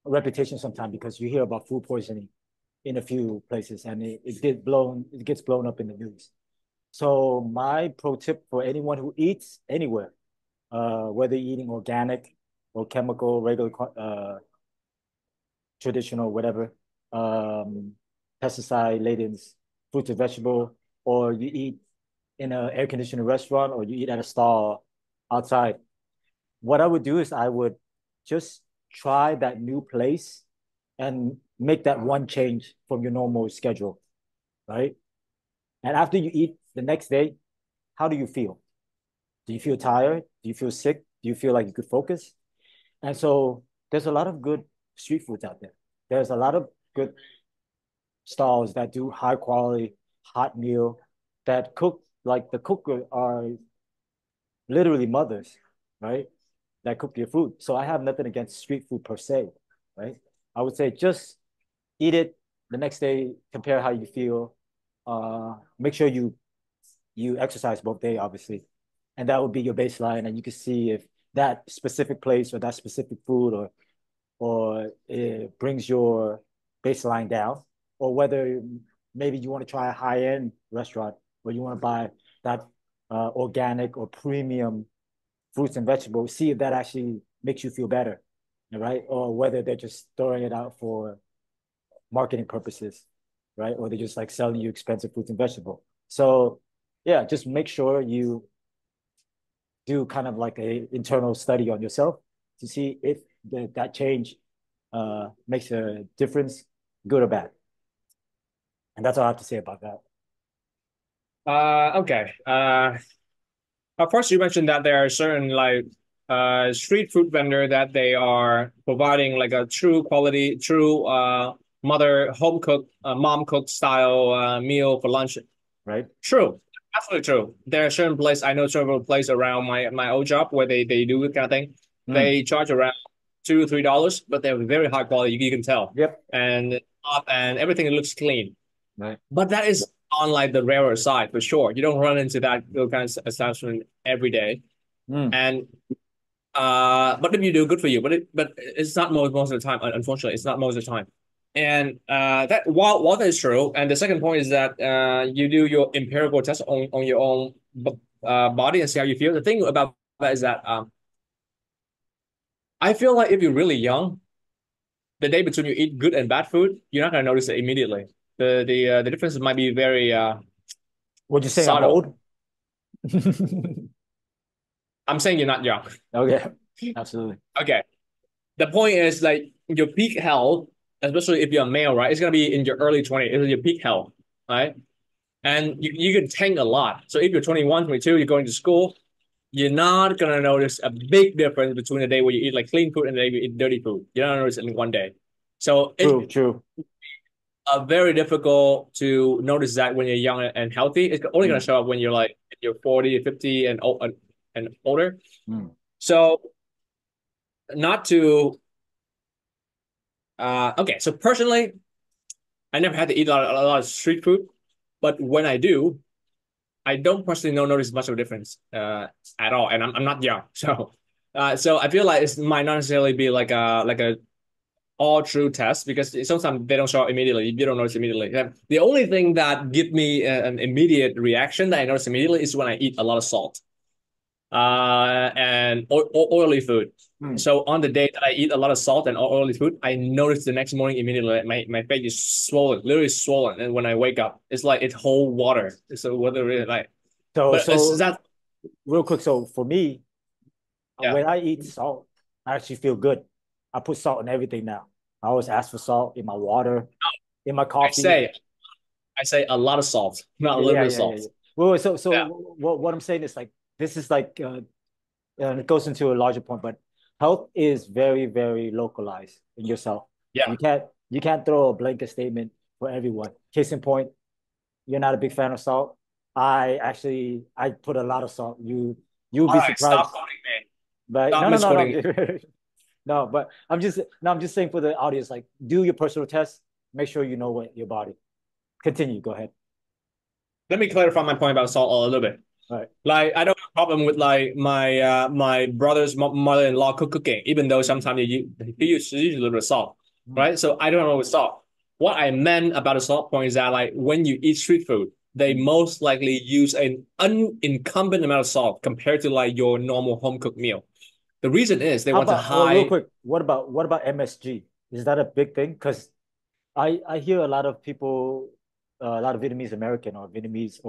reputation sometimes because you hear about food poisoning in a few places and it gets blown up in the news. So my pro tip for anyone who eats anywhere, whether you're eating organic or chemical, regular, traditional, whatever, pesticide laden fruits and vegetable, or you eat in an air conditioned restaurant or you eat at a stall outside. What I would do is I would just try that new place and make that one change from your normal schedule, right? And after you eat the next day, how do you feel? Do you feel tired? Do you feel sick? Do you feel like you could focus? And so there's a lot of good street foods out there. There's a lot of good stalls that do high quality hot meal that cook like the cook are literally mothers, right? That cook your food. So I have nothing against street food per se, right? I would say just eat it the next day, compare how you feel. Make sure you exercise both day, obviously, and that would be your baseline, and you can see if that specific place or that specific food or it brings your baseline down, or whether maybe you want to try a high end restaurant where you want to buy that organic or premium fruits and vegetables, see if that actually makes you feel better, right? Or whether they're just throwing it out for marketing purposes, right? Or they're just like selling you expensive fruits and vegetables. So yeah, just make sure you do kind of like a internal study on yourself to see if that change makes a difference, good or bad. And that's all I have to say about that. Okay. Of course, you mentioned that there are certain like street food vendor that they are providing like a true quality, true mother home cooked, mom cooked style meal for lunch. Right? True, absolutely true. There are certain places I know several places around my old job where they do this kind of thing. Mm. They charge around $2 3, but they're very high quality. You can tell, Yep. and everything looks clean. Right. But that is on like the rarer side for sure. You don't run into that those kind of establishment every day. Mm. And but if you do, good for you. But it's not most of the time. Unfortunately, it's not most of the time. And that while that is true, and the second point is that you do your empirical test on your own body and see how you feel. The thing about that is that I feel like if you're really young, the day between you eat good and bad food, you're not gonna notice it immediately. The difference might be very Would you say I'm subtle. old? I'm saying you're not young. Okay. Absolutely. Okay. The point is like your peak health, especially if you're a male, right? It's gonna be in your early 20s. It's your peak health, right? And you can tank a lot. So if you're 21, 22, you're going to school, you're not gonna notice a big difference between the day where you eat like clean food and the day you eat dirty food. You're not gonna notice it in one day. So it's True, true. very difficult to notice that when you're young and healthy. It's only gonna Mm. show up when you're like you're 40, 50 and older. Mm. So not to okay, so personally, I never had to eat a lot of street food, but when I do, I don't personally notice much of a difference at all, and I'm not young, so I feel like it might not necessarily be like a all true test because sometimes they don't show up immediately. You don't notice immediately. The only thing that give me an immediate reaction that I notice immediately is when I eat a lot of salt and oily food. Mm. So on the day that I eat a lot of salt and oily food, I notice the next morning immediately my face is swollen, literally swollen. And when I wake up, it's like it's whole water. So whether really like, So but it's so that real quick, so for me, yeah when I eat salt, I actually feel good. I put salt in everything now. I always ask for salt in my water, in my I coffee. say I say a lot of salt, not a Yeah, little yeah, bit of yeah, yeah, salt. yeah. Well, so Yeah, what I'm saying is like this is like and it goes into a larger point, but health is very, very localized in yourself. yeah. You can't throw a blanket statement for everyone. Case in point, you're not a big fan of salt. I put a lot of salt. You'll All be right, stop surprised. quoting me. But Stop no, no, no, misquoting me. no. No, but I'm just saying for the audience, like do your personal test, make sure you know what your body. Continue, go ahead. Let me clarify my point about salt a little bit. All right. Like I don't have a problem with like my brother's mother-in-law cooking, even though sometimes he uses a little bit of salt, Mm. right? So I don't know with salt. What I meant about the salt point is that like when you eat street food, they Mm. most likely use an unincumbent amount of salt compared to like your normal home cooked meal. The reason is they How want to about real hide. quick, what about MSG? Is that a big thing? Because I hear a lot of people, a lot of Vietnamese American or Vietnamese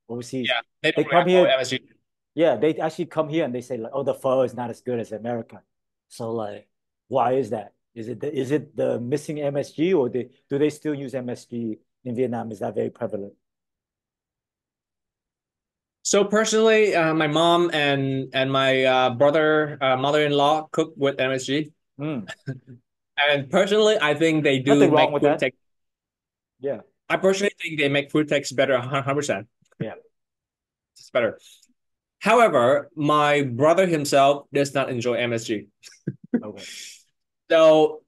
overseas, Yeah, they they don't come react well with here. MSG. Yeah, they actually come here and they say like, oh, the pho is not as good as America. So like, why is that? Is it the missing MSG or do they still use MSG in Vietnam? Is that very prevalent? So personally, my mom and my brother mother-in-law cook with MSG. Mm. And personally, I think they do Nothing wrong make with food that. text. Yeah, I personally think they make food text better 100%. yeah. It's better. However, my brother himself does not enjoy MSG. Okay. So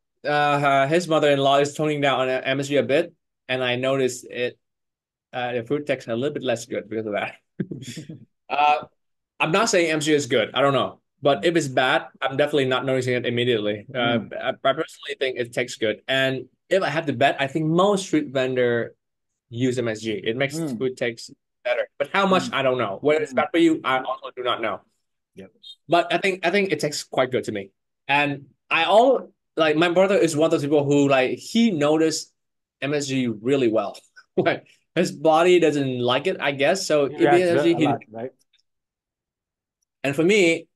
his mother-in-law is toning down on MSG a bit, and I noticed it. The food tastes a little bit less good because of that. uh, I'm not saying MSG is good. I don't know, but if it's bad, I'm definitely not noticing it immediately. Mm, I personally think it tastes good, and if I have to bet, I think most street vendor use MSG. It makes mm, food taste better, but how much mm, I don't know. Whether it's mm. bad for you, I also do not know. Yep. But I think it tastes quite good to me. And I all like my brother is one of those people who like he noticed MSG really well. Like his body doesn't like it, I guess. So He if he reacts MSG, a he lot, right? and for me,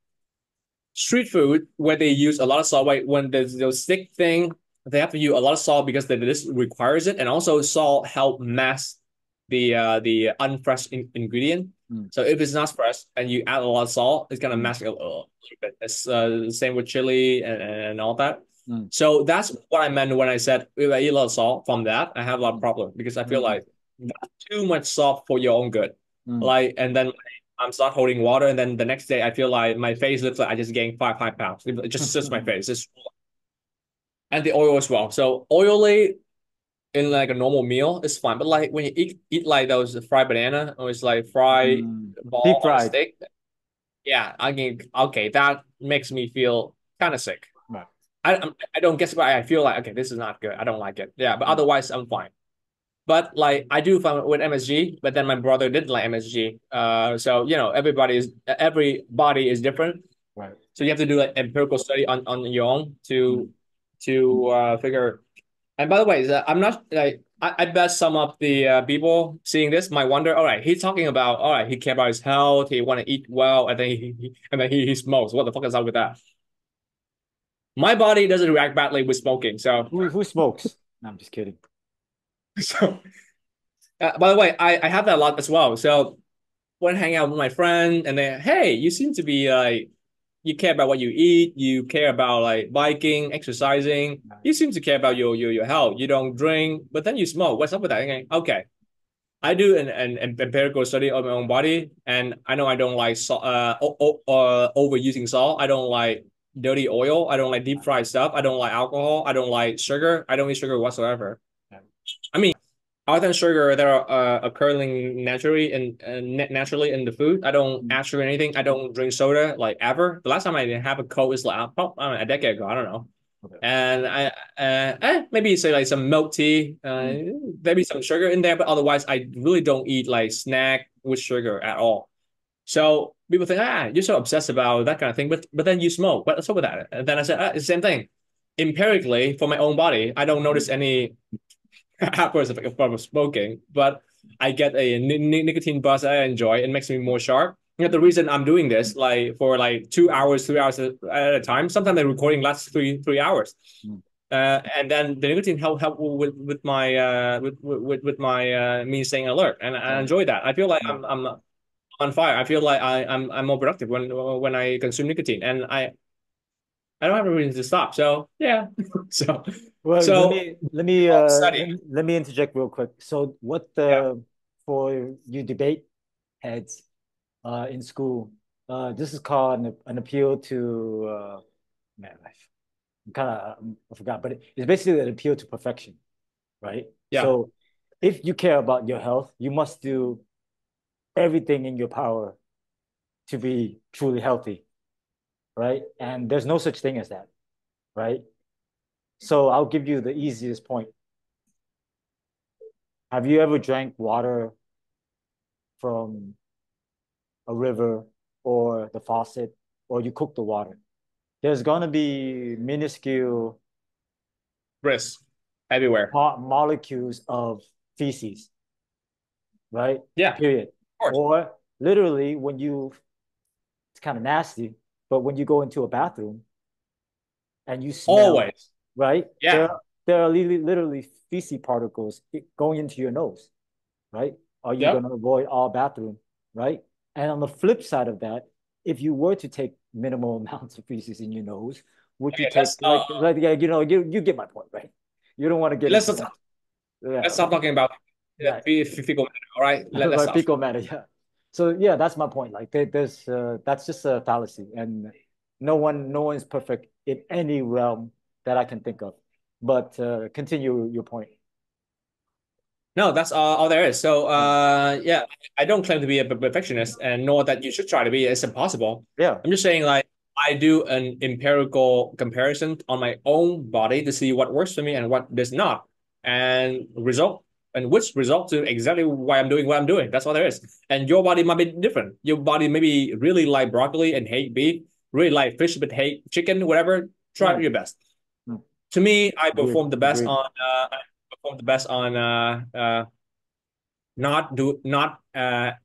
street food where they use a lot of salt, like when there's those stick thing, they have to use a lot of salt because this requires it, and also salt help mask the unfresh ingredient. Mm, So if it's not fresh and you add a lot of salt, it's gonna mm, mask it a little bit. It's the same with chili and all that. mm, So that's what I meant when I said if I eat a lot of salt from that, I have a lot of mm, problem because I feel mm, like that's too much salt for your own good. mm, Like, and then I'm start holding water, and then the next day I feel like my face looks like I just gained 5 pounds. It's just my face, just and the oil as well. So oily in like a normal meal is fine, but like when you eat like those fried banana or it's like fried mm. Deep ball on a fried. stick, yeah, I mean, okay, that makes me feel kind of sick. Right. I don't guess why I feel like okay, this is not good. I don't like it. Yeah, but Mm, otherwise I'm fine. But like I do find with MSG, but then my brother didn't like MSG. So every body is different. right. So you have to do like empirical study on your own Mm, to figure. And by the way, I'm not like I bet some of the people seeing this might wonder. All right, he's talking about all right. He care about his health. He want to eat well, and then he smokes. What the fuck is up with that? My body doesn't react badly with smoking. So who smokes? No, I'm just kidding. so by the way, I have that a lot as well. So when I hang out with my friend and then hey, you seem to be like you care about what you eat, you care about like biking, exercising, Right. you seem to care about your health. You don't drink, but then you smoke. What's up with that? Okay. I do an empirical study of my own body, and I know I don't like salt, overusing salt. I don't like dirty oil. I don't like deep fried stuff. I don't like alcohol. I don't like sugar. I don't eat sugar whatsoever. Right. I mean, other than sugar that are occurring naturally in the food, I don't Mm, add sugar or anything. I don't drink soda like ever. The last time I didn't have a Coke is like a decade ago. I don't know. okay. And maybe say like some milk tea, Mm, maybe some sugar in there, but otherwise I really don't eat like snack with sugar at all. So people think, you're so obsessed about that kind of thing, but then you smoke. What's up with that? And then I said, it's the same thing. Empirically, for my own body, I don't notice mm, any afterwards from smoking, but I get a nicotine buzz that I enjoy. It makes me more sharp. You know, the reason I'm doing this, like for like 2 hours, 3 hours at a time, sometimes the recording lasts three hours. mm, And then the nicotine help with my with my me staying alert, and I right. enjoy that. I feel like Right. I'm on fire. I feel like I'm more productive when I consume nicotine, and I don't have a reason to stop. So yeah, so Well, let so me let me study. let me interject real quick. So, what Yeah, the for you debate heads in school? This is called an appeal to man, I kind of I forgot, but it's basically an appeal to perfection, right? yeah. So, if you care about your health, you must do everything in your power to be truly healthy, right? And there's no such thing as that, right? So, I'll give you the easiest point. Have you ever drank water from a river or the faucet, or you cook the water? There's going to be minuscule Risk everywhere. molecules of feces, right? Yeah, of Period. course. Or literally, when you, it's kind of nasty, but when you go into a bathroom and you smell, Always. right? Yeah. There are literally feces particles going into your nose, right? Are you going Yep. to avoid all bathroom, right? And on the flip side of that, if you were to take minimal amounts of feces in your nose, would you Okay. take like yeah, you get my point, right? You don't want to get Let's into let's that. Yeah, stop talking about right. fecal matter. All right. Let's Right, stop. fecal matter, yeah. So yeah, that's my point. Like there's that's just a fallacy, and no one's perfect in any realm that I can think of. But continue your point. No, that's all there is. So, Yeah. yeah, I don't claim to be a perfectionist, and nor that you should try to be. It's impossible. Yeah. I'm just saying, like, I do an empirical comparison on my own body to see what works for me and what does not, and result and which result to exactly why I'm doing what I'm doing. That's all there is. And your body might be different. Your body maybe really like broccoli and hate beef, really like fish but hate chicken, whatever. Try Mm, your best. mm. To me, I Agreed. perform the best Agreed. on not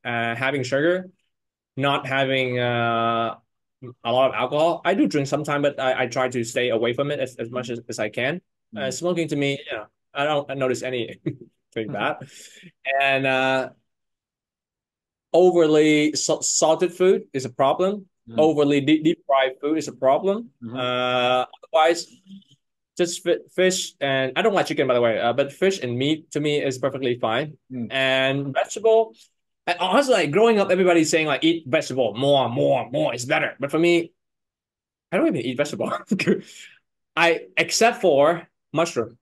having sugar, not having a lot of alcohol. I do drink sometimes, but I try to stay away from it as much Mm, as I can. mm. Smoking to me, I don't notice anything bad. And overly salted food is a problem. Mm, Overly deep fried food is a problem. mhm, Otherwise, just fish and I don't like chicken by the way, but fish and meat to me is perfectly fine. mm, And vegetable, honestly, like growing up, everybody's saying like eat vegetable more is better. But for me, I don't even eat vegetable. I except for mushroom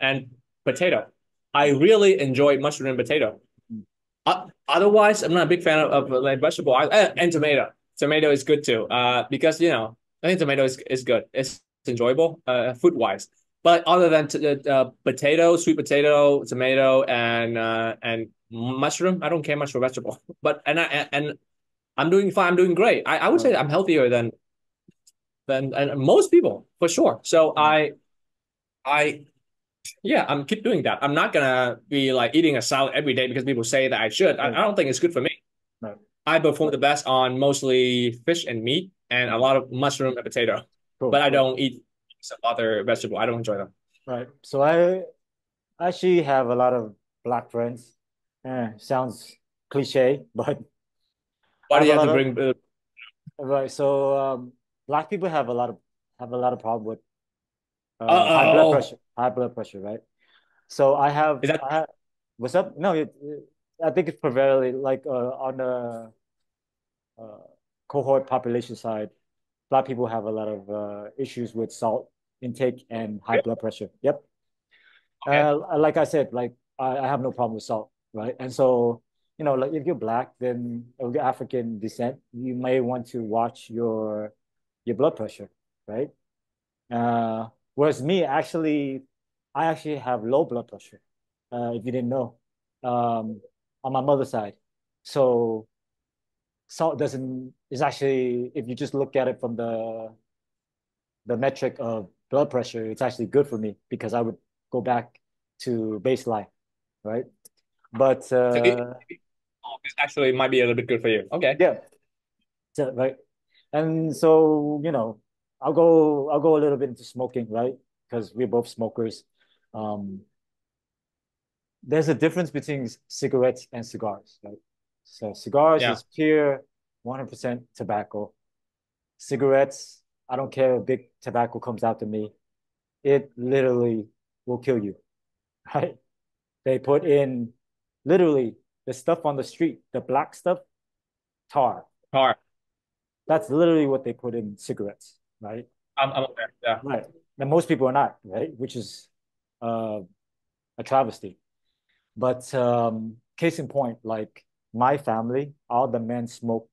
and potato. I really enjoy mushroom and potato. mm. Otherwise, I'm not a big fan of like vegetable and tomato. Tomato is good too. Because I think tomato is good. It's enjoyable, food wise. But other than potato, sweet potato, tomato, and mushroom, I don't care much for vegetable. But and I'm doing fine. I'm doing great. I would say Right. I'm healthier than and most people for sure. So Mm, I yeah, I'm keep doing that. I'm not gonna be like eating a salad every day because people say that I should. I right. don't think it's good for me. Right. I perform the best on mostly fish and meat and a Mm. lot of mushroom and potato, Cool. but I Cool. don't eat some other vegetable. I don't enjoy them. Right. So I actually have a lot of black friends. Sounds cliche, but I Why do have you a have lot to of bring? right. So black people have a lot of problem with high blood Oh, pressure. High blood pressure, right? So is that what's up? No, I think it's primarily like on the uh, cohort population side, black people have a lot of issues with salt intake and high really? blood pressure. Yep. Okay? Like I said, like I have no problem with salt, right? And so, like if you're black, then of African descent, you may want to watch your blood pressure, right? Whereas me, I actually have low blood pressure. If you didn't know, on my mother's side. So salt doesn't is actually if you just look at it from the metric of blood pressure, it's actually good for me because I would go back to baseline, right? But So this actually might be a little bit good for you. Okay. yeah, so, right. And so, I'll go a little bit into smoking, right? Because we're both smokers. Um, there's a difference between cigarettes and cigars, right? So cigars Yeah. is pure 100% tobacco. Cigarettes, I don't care if big tobacco comes after me. It literally will kill you, right? They put in literally the stuff on the street, the black stuff, tar. Hard. That's literally what they put in cigarettes, right? I'm aware. Yeah. Right. And most people are not, right? Which is uh, a travesty. But case in point, like my family, all the men smoke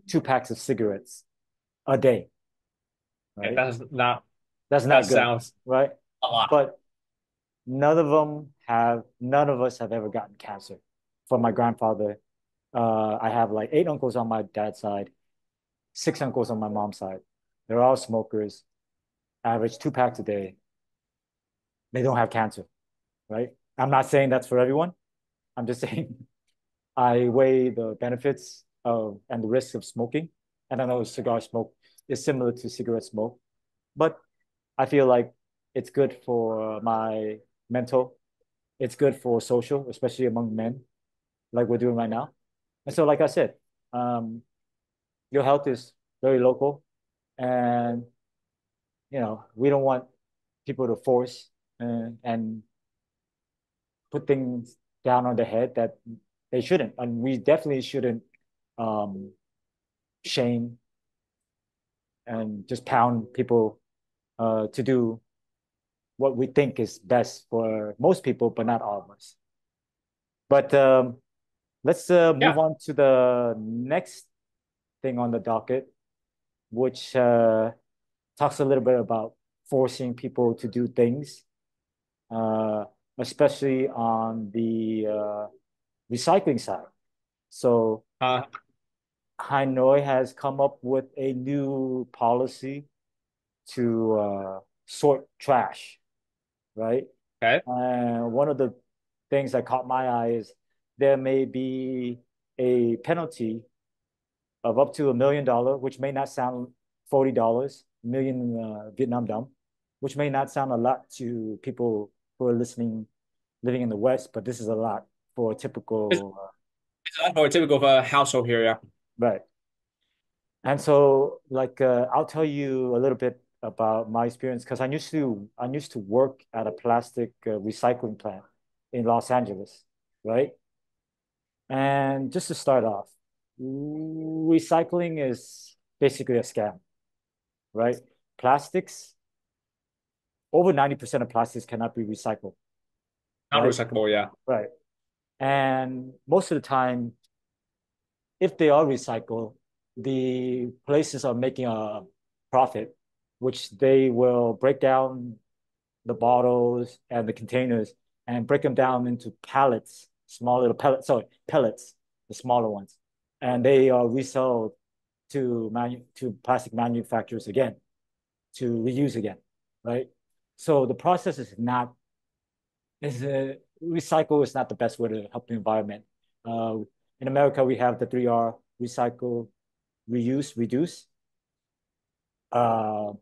2 packs of cigarettes a day, Okay, right? that's not. That's That not good, sounds right? a lot. But none of us have ever gotten cancer. From my grandfather, I have like 8 uncles on my dad's side, 6 uncles on my mom's side. They're all smokers, average 2 packs a day. They don't have cancer, right? I'm not saying that's for everyone. I'm just saying I weigh the benefits of and the risks of smoking. And I know cigar smoke is similar to cigarette smoke, but I feel like it's good for my mental. It's good for social, especially among men, like we're doing right now. And so, like I said, um, your health is very local, and we don't want people to force and put things down on the head that they shouldn't, and we definitely shouldn't um, shame and just pound people to do what we think is best for most people, but not all of us. But let's move Yeah. on to the next thing on the docket, which talks a little bit about forcing people to do things, uh, especially on the recycling side. So Uh, Hanoi has come up with a new policy to sort trash, right? okay. And one of the things that caught my eye is there may be a penalty of up to $1 million, which may not sound $40 million Vietnam dong, which may not sound a lot to people who are listening, living in the West, but this is a lot for a It's, typical, it's not for a typical of a household here. Yeah. right. And so, like, I'll tell you a little bit about my experience because I used to work at a plastic recycling plant in Los Angeles, right? And just to start off, recycling is basically a scam, right? Plastics, over 90% of plastics cannot be recycled, Not right? recyclable. Yeah. Right. And most of the time, if they are recycled, the places are making a profit, which they will break down the bottles and the containers and break them down into pallets, small little pellets, sorry, pellets, the smaller ones. And they are resold to plastic manufacturers again to reuse again, right? So the process is not is recycle is not the best way to help the environment. Uh, in America, we have the 3R: recycle, reuse, reduce. Uh,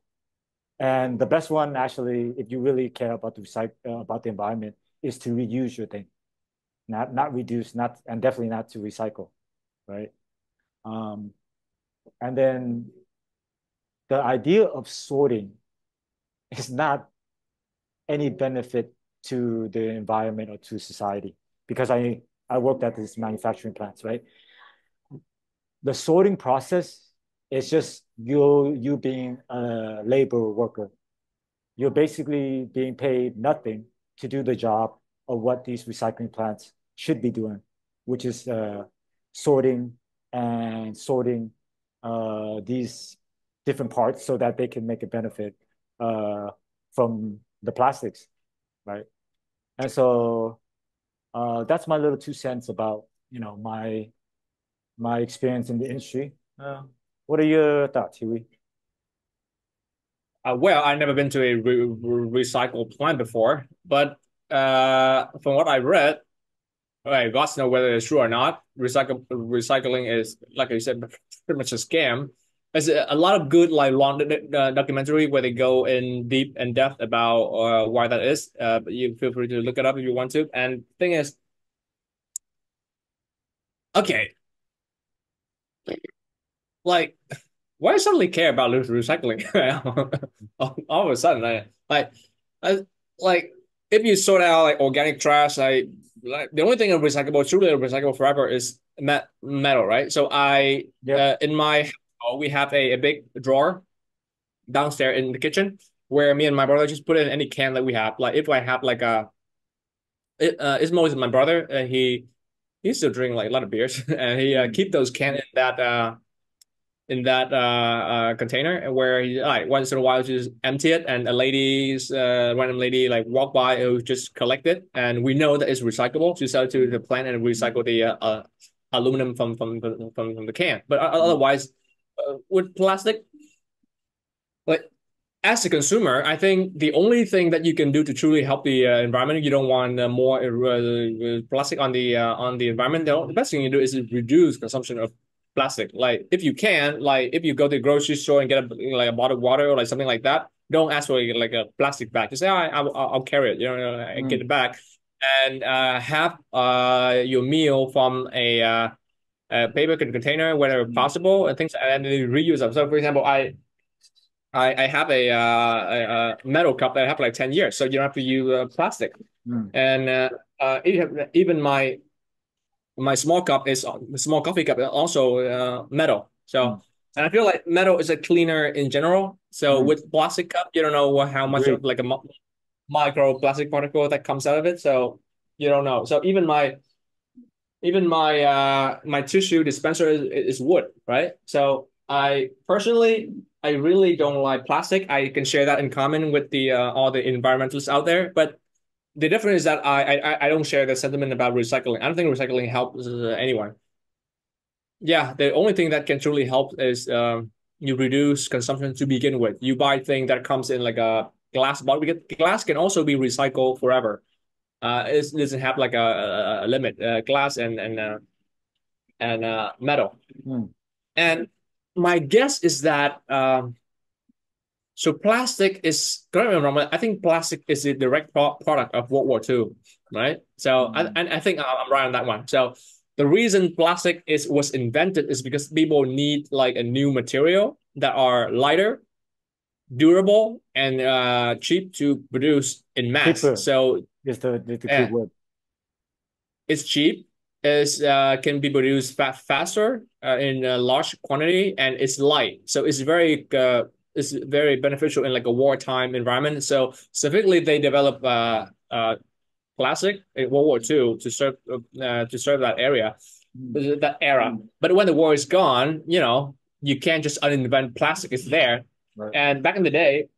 and the best one, actually, if you really care about the about the environment, is to reuse your thing, not reduce, not and definitely not to recycle, right? Um, and then the idea of sorting is not any benefit to the environment or to society because I worked at these manufacturing plants, right? The sorting process is just you being a labor worker. You're basically being paid nothing to do the job of what these recycling plants should be doing, which is sorting and sorting these different parts so that they can make a benefit uh, from the plastics, right? And so that's my little 2 cents about my experience in the industry. What are your thoughts, Huey? Well, I've never been to a recycle plant before, but from what I read, right, gods know whether it's true or not. Recycling is, like I said, pretty much a scam. There's a lot of good like long documentary where they go in deep and depth about why that is. But you feel free to look it up if you want to. And thing is, okay, like why suddenly care about recycling? All of a sudden, I, like if you sort out like organic trash, like the only thing of recyclable, truly recyclable forever is metal, right? So Yep. in my house, we have a big drawer downstairs in the kitchen where me and my brother just put in any can that we have. Like if I have like it's mostly my brother, and he used to drink like a lot of beers, and he Mm, keep those cans in that container where he like once in a while just empty it and a lady's random lady like walk by who just collect it and we know that it's recyclable to sell it to the plant and recycle the aluminum from the can but mm, otherwise with plastic like as a consumer, I think the only thing that you can do to truly help the environment, you don't want more plastic on the environment. The best thing you do is reduce consumption of plastic. Like if you can, like if you go to the grocery store and get like a bottle of water or like something like that, don't ask for like a plastic bag. Just say, I'll carry it. You know, I get mm, it back and have your meal from a paper container whenever mm, possible and things and then reuse them. So, for example, I have a metal cup that I have like 10 years, so you don't have to use plastic. mm, And even my small cup is small coffee cup is also metal. mm, So, and I feel like metal is a cleaner in general. So mm. with plastic cup, you don't know how much Agree. of like microplastic particle that comes out of it. So you don't know. So even my tissue dispenser is wood, right? So I personally, I really don't like plastic. I can share that in common with the all the environmentalists out there. But the difference is that I don't share the sentiment about recycling. I don't think recycling helps anyone. Yeah, the only thing that can truly help is you reduce consumption to begin with. You buy thing that comes in like a glass bottle. Because glass can also be recycled forever. It doesn't have like a limit. Glass and metal. Hmm. And my guess is that so plastic is correct me if I'm wrong, but I think plastic is a direct product of World War II, right? So Hmm. I think I'm right on that one. So the reason plastic is was invented is because people need like a new material that are lighter, durable, and cheap to produce in mass. Cheaper So is the key yeah, word. it's cheap. Is can be produced faster in a large quantity, and it's light, so it's very beneficial in like a wartime environment. So specifically, they develop plastic in World War II to serve that area, Hmm. that era. But when the war is gone, you can't just uninvent plastic. It's there, Right. and back in the day,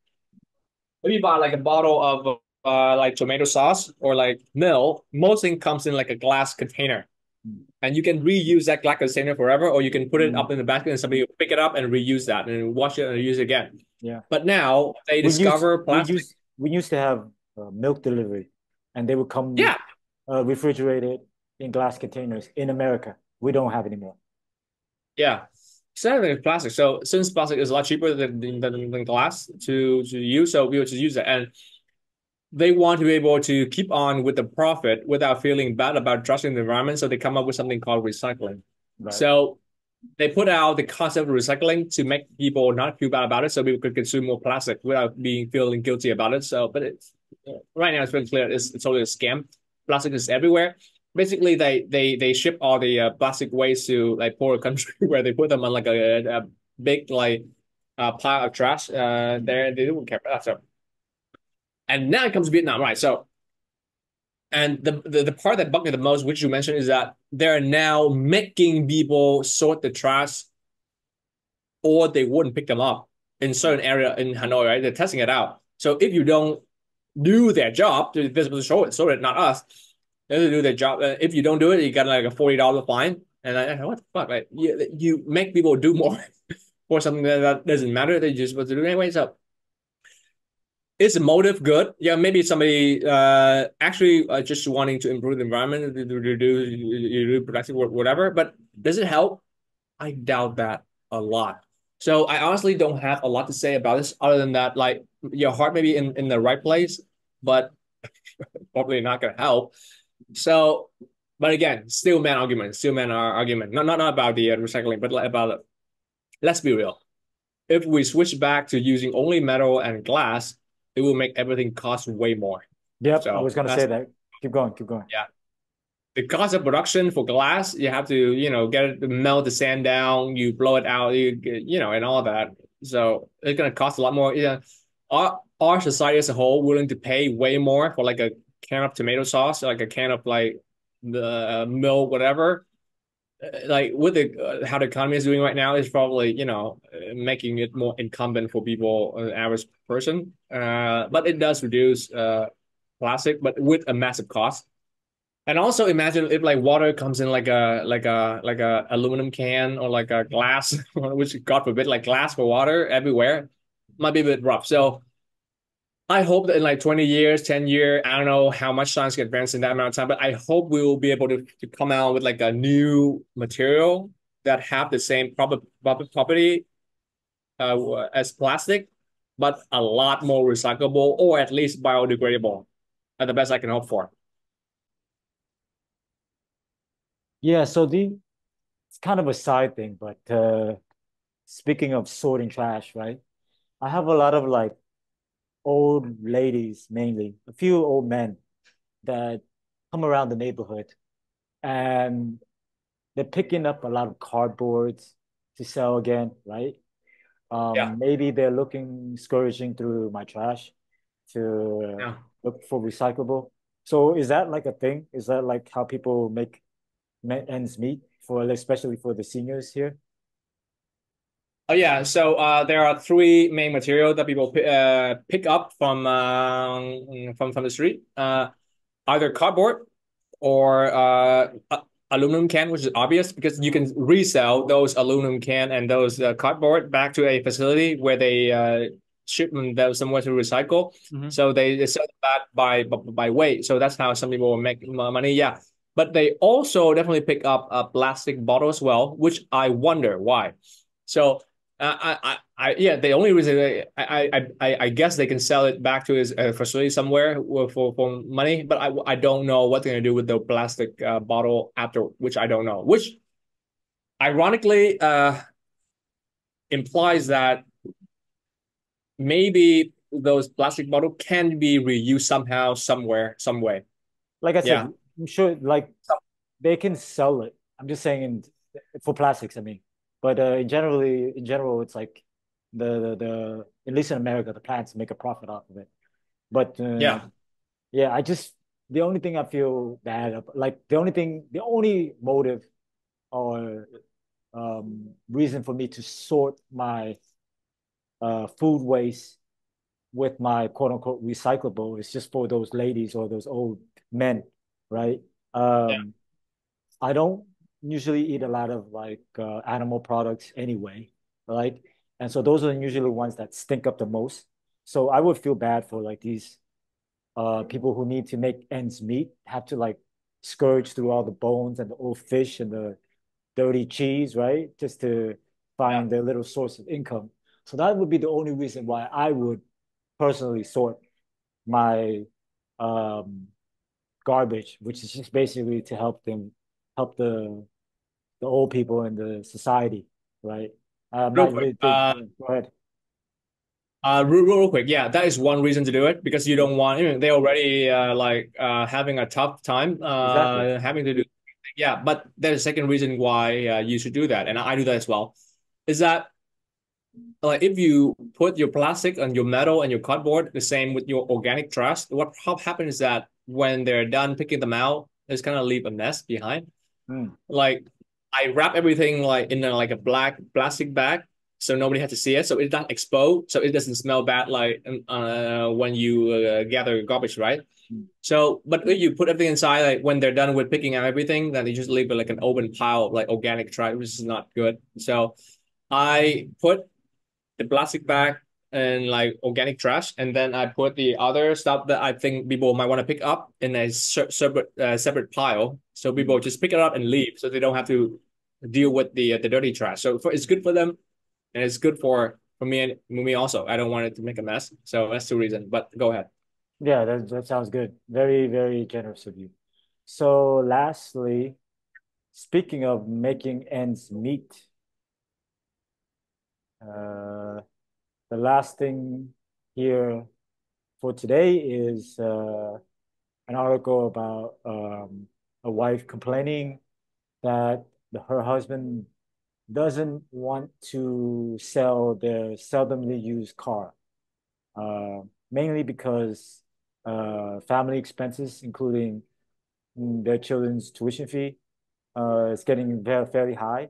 if you buy like a bottle of like tomato sauce or like milk, most thing comes in like a glass container, Hmm. and you can reuse that glass container forever, or you can put it Hmm. up in the basket and somebody will pick it up and reuse that and wash it and use it again. Yeah. But now they We used discover we plastic. used we used to have milk delivery, and they would come Yeah, refrigerated in glass containers in America. We don't have anymore. yeah. Instead of plastic, so since plastic is a lot cheaper than glass to use, so we will just use it. And they want to be able to keep on with the profit without feeling bad about trusting the environment. So they come up with something called recycling. Right. So they put out the concept of recycling to make people not feel bad about it, so people could consume more plastic without being feeling guilty about it. So, but it's right now it's very clear it's totally a scam. Plastic is everywhere. Basically, they ship all the plastic waste to like poor country where they put them on like a big like pile of trash. There they don't care about that. So, and now it comes to Vietnam, right? So and the part that bugged me the most, which you mentioned, is that they're now making people sort the trash or they wouldn't pick them up in certain area in Hanoi, right? They're testing it out. So if you don't do their job, they're supposed to show it, not us. They do their job. If you don't do it, you got like a $40 fine. And what the fuck? Like you make people do more for something that doesn't matter. They're just supposed to do it anyway. So is the motive good? Yeah, maybe somebody actually just wanting to improve the environment, to do productive work, whatever. But does it help? I doubt that a lot. So I honestly don't have a lot to say about this other than that, like your heart may be in the right place, but probably not gonna help. So, but again, still man argument. Not about the recycling, but like about let's be real. If we switch back to using only metal and glass, it will make everything cost way more. Yep, I was So gonna say that's that. Keep going, keep going. yeah. The cost of production for glass, you have to, get it, melt the sand down, you blow it out, and all that. So it's gonna cost a lot more. Our society as a whole willing to pay way more for like a can of tomato sauce, like a can of like the milk, whatever. Like with the how the economy is doing right now is probably making it more incumbent for people, average person. But it does reduce plastic, but with a massive cost. And also imagine if like water comes in like a aluminum can or like a glass, which God forbid, like glass for water everywhere, might be a bit rough. So I hope that in like 20 years, 10 years, I don't know how much science can advance in that amount of time, but I hope we will be able to come out with like a new material that have the same property as plastic, but a lot more recyclable or at least biodegradable. That's the best I can hope for. Yeah, so it's kind of a side thing, but speaking of sorting trash, right? I have a lot of like old ladies mainly, a few old men that come around the neighborhood and they're picking up a lot of cardboards to sell again, right? Yeah. Maybe they're looking, scourging through my trash to Yeah. look for recyclable. So is that like a thing? Is that like how people make ends meet for, especially for the seniors here? Oh yeah, so there are three main material that people pick up from the street. Either cardboard or aluminum can, which is obvious because you can resell those aluminum can and those cardboard back to a facility where they ship them somewhere to recycle. Hmm. So they sell that by weight. So that's how some people will make money. Yeah, but they also definitely pick up a plastic bottle as well, which I wonder why. So yeah, the only reason I guess they can sell it back to his facility somewhere for money, but I don't know what they're gonna do with the plastic bottle after, which I don't know. Which ironically implies that maybe those plastic bottle can be reused somehow, somewhere, some way. Like I Yeah, said, I'm sure like they can sell it. I'm just saying for plastics, I mean. But in general, it's like the at least in America, the plants make a profit off of it. But yeah, yeah, I just the only thing I feel bad about, like the only motive or reason for me to sort my food waste with my quote unquote recyclable is just for those ladies or those old men, right? yeah. Um, I don't usually eat a lot of like animal products anyway, right? And so those are usually the ones that stink up the most. So I would feel bad for like these people who need to make ends meet, have to like scourge through all the bones and the old fish and the dirty cheese, right? Just to Yeah. find their little source of income. So that would be the only reason why I would personally sort my um, garbage, which is just basically to help the old people in the society, right? I'm Real not quick. really think. Yeah, go ahead. Real quick, yeah, that is one reason to do it because you don't want, you know, they already having a tough time Exactly. having to do, yeah. But there's a second reason why you should do that, and I do that as well, is that like if you put your plastic and your metal and your cardboard the same with your organic trash, what happens is that when they're done picking them out, it's gonna leave a mess behind. Mm. Like I wrap everything like in like a black plastic bag so nobody has to see it, so it's not exposed, so it doesn't smell bad like when you gather garbage, right? Mm. So but if you put everything inside, like when they're done with picking out everything, then they just leave it like an open pile of like organic trash, which is not good. So I put the plastic bag and like organic trash, and then I put the other stuff that I think people might want to pick up in a separate pile. So people Mm. just pick it up and leave, so they don't have to deal with the dirty trash. So it's good for them, and it's good for me and me also. I don't want it to make a mess, so that's the reason. But go ahead. Yeah, that sounds good. Very, very generous of you. So, lastly, speaking of making ends meet, uh, the last thing here for today is an article about a wife complaining that her husband doesn't want to sell their seldomly used car, uh, mainly because family expenses, including their children's tuition fee, is getting fairly high,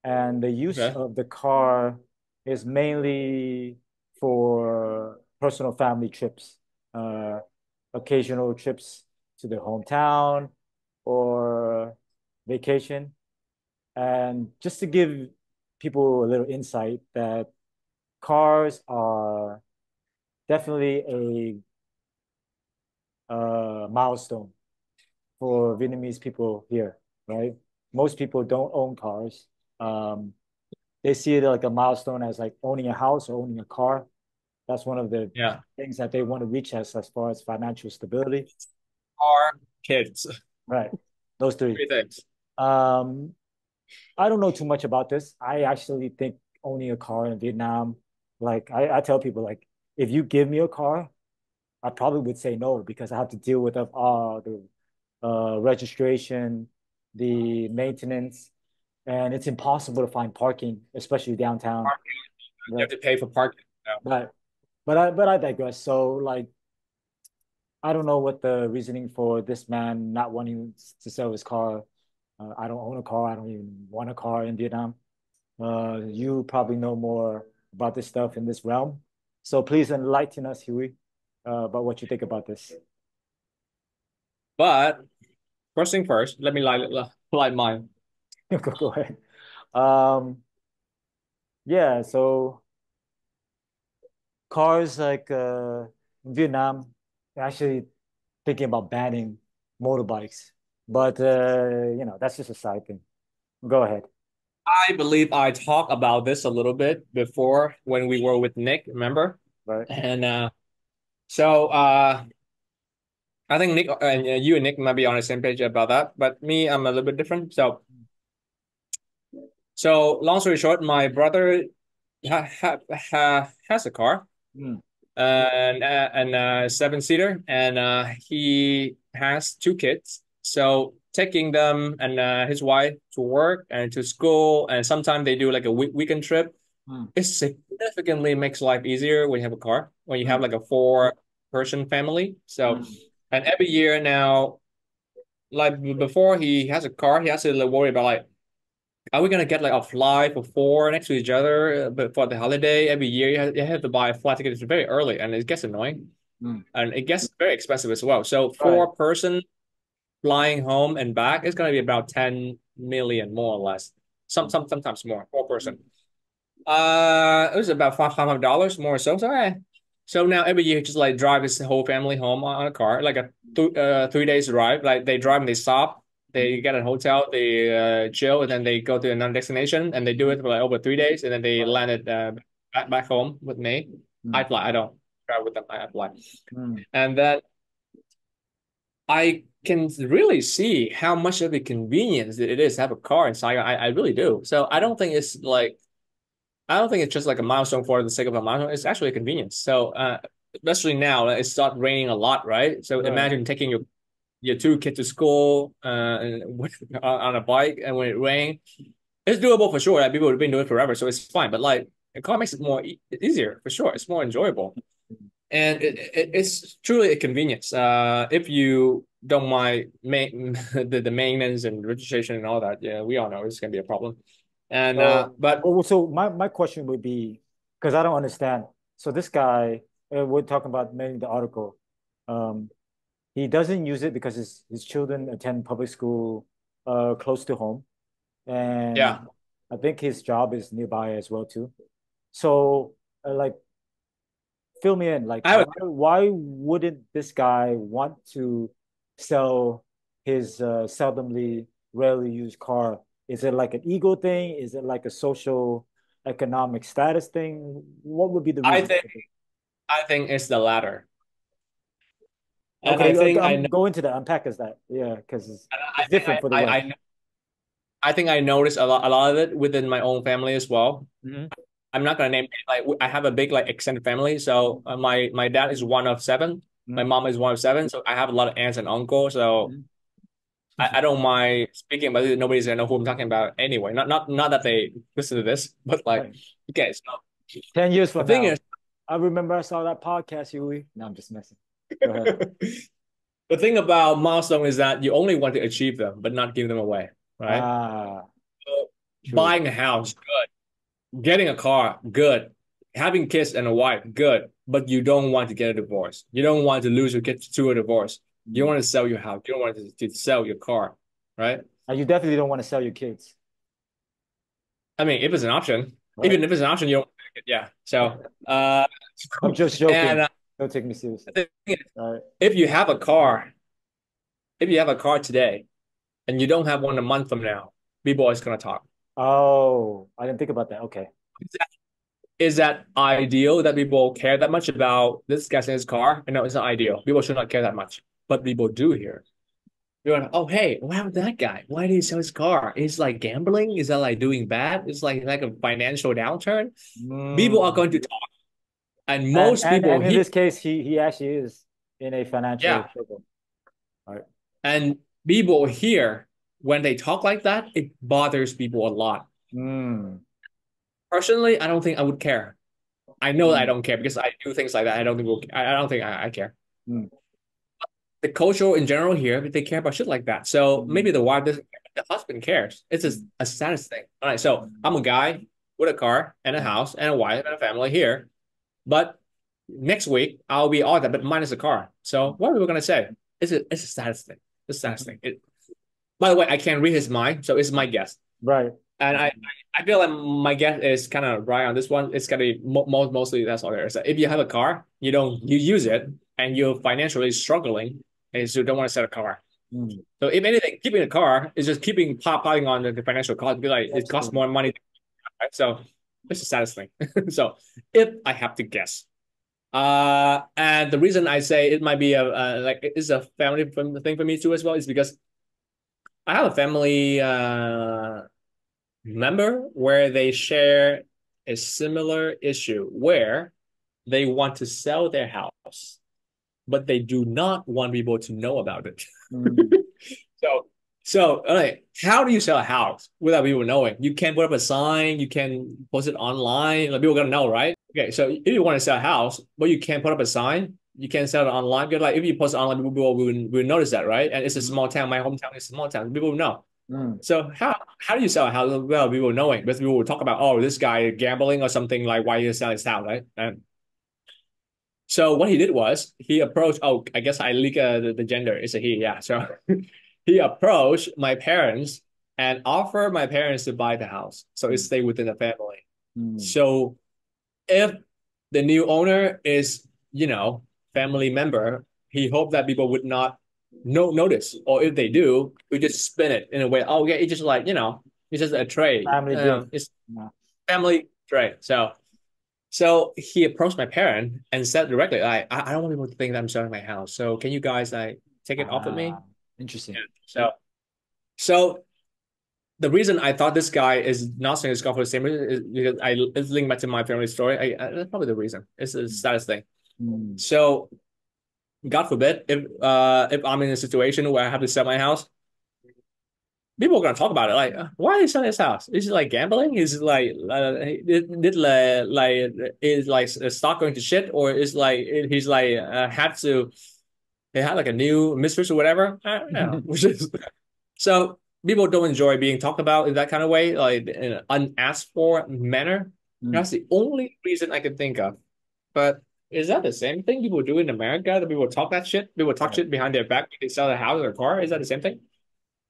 and the use Okay. of the car is mainly for personal family trips, uh, occasional trips to their hometown or vacation. And just to give people a little insight that cars are definitely a milestone for Vietnamese people here, right? Most people don't own cars. Um, they see it like a milestone as like owning a house or owning a car. That's one of the Yeah. things that they want to reach as far as financial stability. Our kids. Right. Those three. Three things. Um, I don't know too much about this. I actually think owning a car in Vietnam, like I tell people, like if you give me a car, I probably would say no because I have to deal with the registration, the maintenance, and it's impossible to find parking, especially downtown. You have Right. to pay for parking. Yeah. But but I digress. So like I don't know what the reasoning for this man not wanting to sell his car. I don't own a car. I don't even want a car in Vietnam. You probably know more about this stuff in this realm. So please enlighten us, Huey, about what you think about this. But first thing first, let me light mine. Go ahead. Um, yeah, so cars like in Vietnam, they're actually thinking about banning motorbikes. But that's just a side thing. Go ahead. I believe I talked about this a little bit before when we were with Nick, remember? Right. And so I think Nick and you and Nick might be on the same page about that, but me, I'm a little bit different. So long story short, my brother has a car Mm, and seven-seater, and he has two kids. So taking them and his wife to work and to school, and sometimes they do like a weekend trip. mm, It significantly makes life easier when you have a car, when you have mm, like a four-person family. So, mm, and every year now, like before he has a car, he has to like, worry about like, are we gonna get like a flight for four next to each other? But for the holiday, every year you have to buy a flight ticket very early, and it gets annoying, mm. and it gets very expensive as well. So Right. four-person flying home and back is gonna be about 10 million more or less. Sometimes more, four-person. It was about $500 more or so. So now every year, just like drive his whole family home on a car, like a 3 days drive. Like they drive and they stop, they Mm, get a hotel, they chill, and then they go to another destination, and they do it mm, for like over 3 days, and then they right. landed back home with me. I Mm, fly. I don't drive with them. I fly, mm, and then I can really see how much of a convenience it is to have a car inside. I really do. So I mm, don't think it's like I don't think it's just like a milestone for the sake of a milestone. It's actually a convenience. So, especially now, it's start raining a lot, right? So right. imagine taking your two kids to school on a bike, and when it rains, it's doable for sure. Like, people have been doing it forever, so it's fine. But like, a car makes it more easier for sure. It's more enjoyable, and it's truly a convenience. If you don't mind the maintenance and registration and all that, yeah, we all know it's gonna be a problem. And but So my question would be, because I don't understand. So this guy, we're talking about mainly the article. Um, he doesn't use it because his children attend public school close to home, yeah, and I think his job is nearby as well too. So like fill me in. Like, I would. why wouldn't this guy want to sell his seldomly, rarely used car? Is it like an ego thing? Is it like a social, economic status thing? What would be the I reason think for this? I think it's the latter. And I Okay, think I I'm know, going to that. Unpack as that. Yeah, because I it's think different for the West. I think I noticed a lot of it within my own family as well. Hmm. I'm not gonna name it, like I have a big like extended family. So my dad is one of seven. My Hmm. mom is one of seven. So I have a lot of aunts and uncles. So Hmm. I don't mind speaking, but nobody's gonna know who I'm talking about anyway. Not that they listen to this, but like, Right. okay. So 10 years the from thing is, now, I remember I saw that podcast, Huey. No, I'm just messing. Go ahead. the thing about milestone is that you only want to achieve them, but not give them away, right? Ah, So true. buying a house, getting a car, good. Having kids and a wife, good. But you don't want to get a divorce. You don't want to lose your kids to a divorce. You don't Mm. want to sell your house. You don't want to sell your car, right? And you definitely don't want to sell your kids, I mean, if it's an option, right? even if it's an option, you don't. Yeah. So, I'm just and joking. Don't take me seriously. the thing is, All right. if you have a car, if you have a car today and you don't have one a month from now, people are going to talk. Oh, I didn't think about that. Okay. Is that ideal that people care that much about this guy's in his car? No, it's not ideal. People should not care that much, but people do here. You're like, oh hey, what happened to that guy? Why did he sell his car? Is like gambling? Is that like doing bad? It's like a financial downturn. People are Mm. going to talk, and And most and people and in here, this case, he actually is in a financial yeah, struggle. All right. and people here when they talk like that, it bothers people a lot. Mm. Personally, I don't think I would care. I know that I Mm. don't care because I do things like that. I don't think I don't think I care. Mm. the culture in general here, they care about shit like that. So maybe Mm, the wife doesn't care, but the husband cares. It's just mm, a status thing. All right. So mm, I'm a guy with a car and a mm, house and a wife and a family here. But next week I'll be all that, but minus a car. So what are we gonna say? It's a status thing. It's a status mm. thing. By the way, I can't read his mind, so it's my guess. Right. And I feel like my guess is kind of right on this one. It's gonna be mostly that's all there is. If you have a car, you use it, and you're financially struggling, and so you don't want to sell a car. Mm. So if anything, keeping a car is just keeping piling on the financial cost. Be like it costs Absolutely. more money, right? So it's the saddest thing. So if I have to guess, and the reason I say it might be like it's a family thing for me too as well is because I have a family member where they share a similar issue where they want to sell their house, but they do not want people to know about it. Mm. So, so like, how do you sell a house without people knowing? You can put up a sign, you can post it online, like people are gonna know, right? Okay, so if you want to sell a house, but you can't put up a sign, you can't sell it online. Because like if you post it online, people will notice that, right? And it's a Mhm. small town. My hometown is a small town. People will know. Mm. So how do you sell a house without people knowing? Because people will talk about, oh, this guy gambling or something like why he selling his house, right? And so what he did was he approached. Oh, I guess I leak the gender. It's a he. Yeah. So he approached my parents and offered my parents to buy the house, so it Mm. stay within the family. Mm. So if the new owner is, family member, he hoped that people would not notice, or if they do, we just spin it in a way. Oh yeah, it's just like it's just a trade. Family gift. It's Yeah. family trade. So he approached my parent and said directly, I don't want people to think that I'm selling my house. So can you guys like take it off of me? Interesting. Yeah. So the reason I thought this guy is not selling his car for the same reason is because it's linked back to my family story. That's probably the reason. It's a status thing. Mm. So God forbid if I'm in a situation where I have to sell my house, people are gonna talk about it. Like, why are you selling his house? Is it like gambling? Is it like is like a stock going to shit, or is like he's like had to he had like a new mistress or whatever? I don't know. Which is so people don't enjoy being talked about in that kind of way, like in an unasked for manner. Mm. That's the only reason I can think of. But is that the same thing people do in America? That people talk that shit? People talk Right. shit behind their back when they sell their house or car? Is that the same thing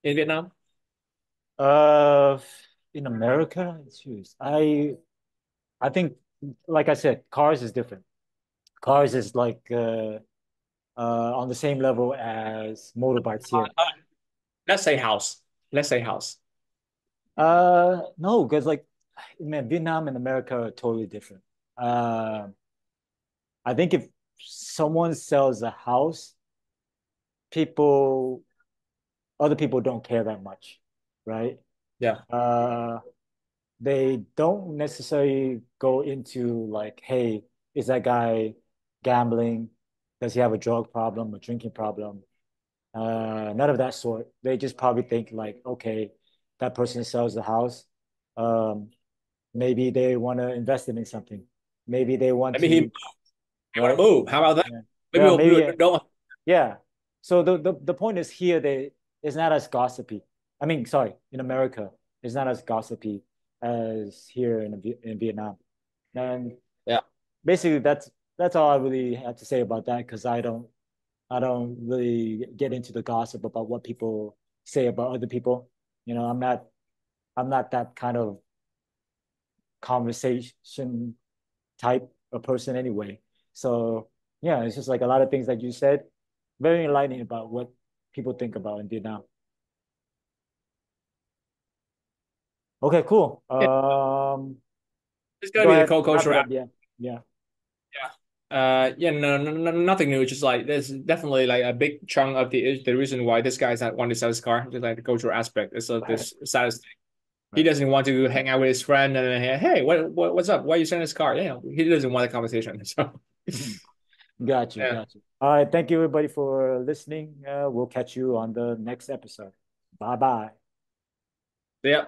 in Vietnam? Uh, in America, shoes. I think, like I said, cars is different. Cars is like on the same level as motorbikes here. Let's say house. Let's say house. No, because like, man, Vietnam and America are totally different. Uh, I think if someone sells a house, people, other people don't care that much, right? Yeah. Uh, they don't necessarily go into like, hey, is that guy gambling? Does he have a drug problem, a drinking problem? None of that sort. They just probably think like, okay, that person sells the house. Um, maybe they want to invest it in something. Maybe they want Maybe he to, want to right? move. How about that? Yeah. Maybe Yeah, people maybe, don't. yeah. So the point is here they it's not as gossipy. I mean, sorry, in America, it's not as gossipy as here in Vietnam. And Yeah. basically that's all I really have to say about that because I don't really get into the gossip about what people say about other people. I'm not that kind of conversation type of person anyway. So yeah, it's just like a lot of things that you said, very enlightening about what people think about in Vietnam. Okay, cool. Yeah. It's gonna Go be the ahead, wrap culture. it up. Yeah, yeah. Yeah. Yeah, no, nothing new. It's just like there's definitely like a big chunk of the reason why this guy's not wanting to sell his car, just like the cultural aspect. It's Right, this status. He right. doesn't want to hang out with his friend and then, hey, what's up? Why are you selling this car? Yeah, he doesn't want a conversation. So Got you, yeah, got you. All right, thank you everybody for listening. We'll catch you on the next episode. Bye bye. yeah.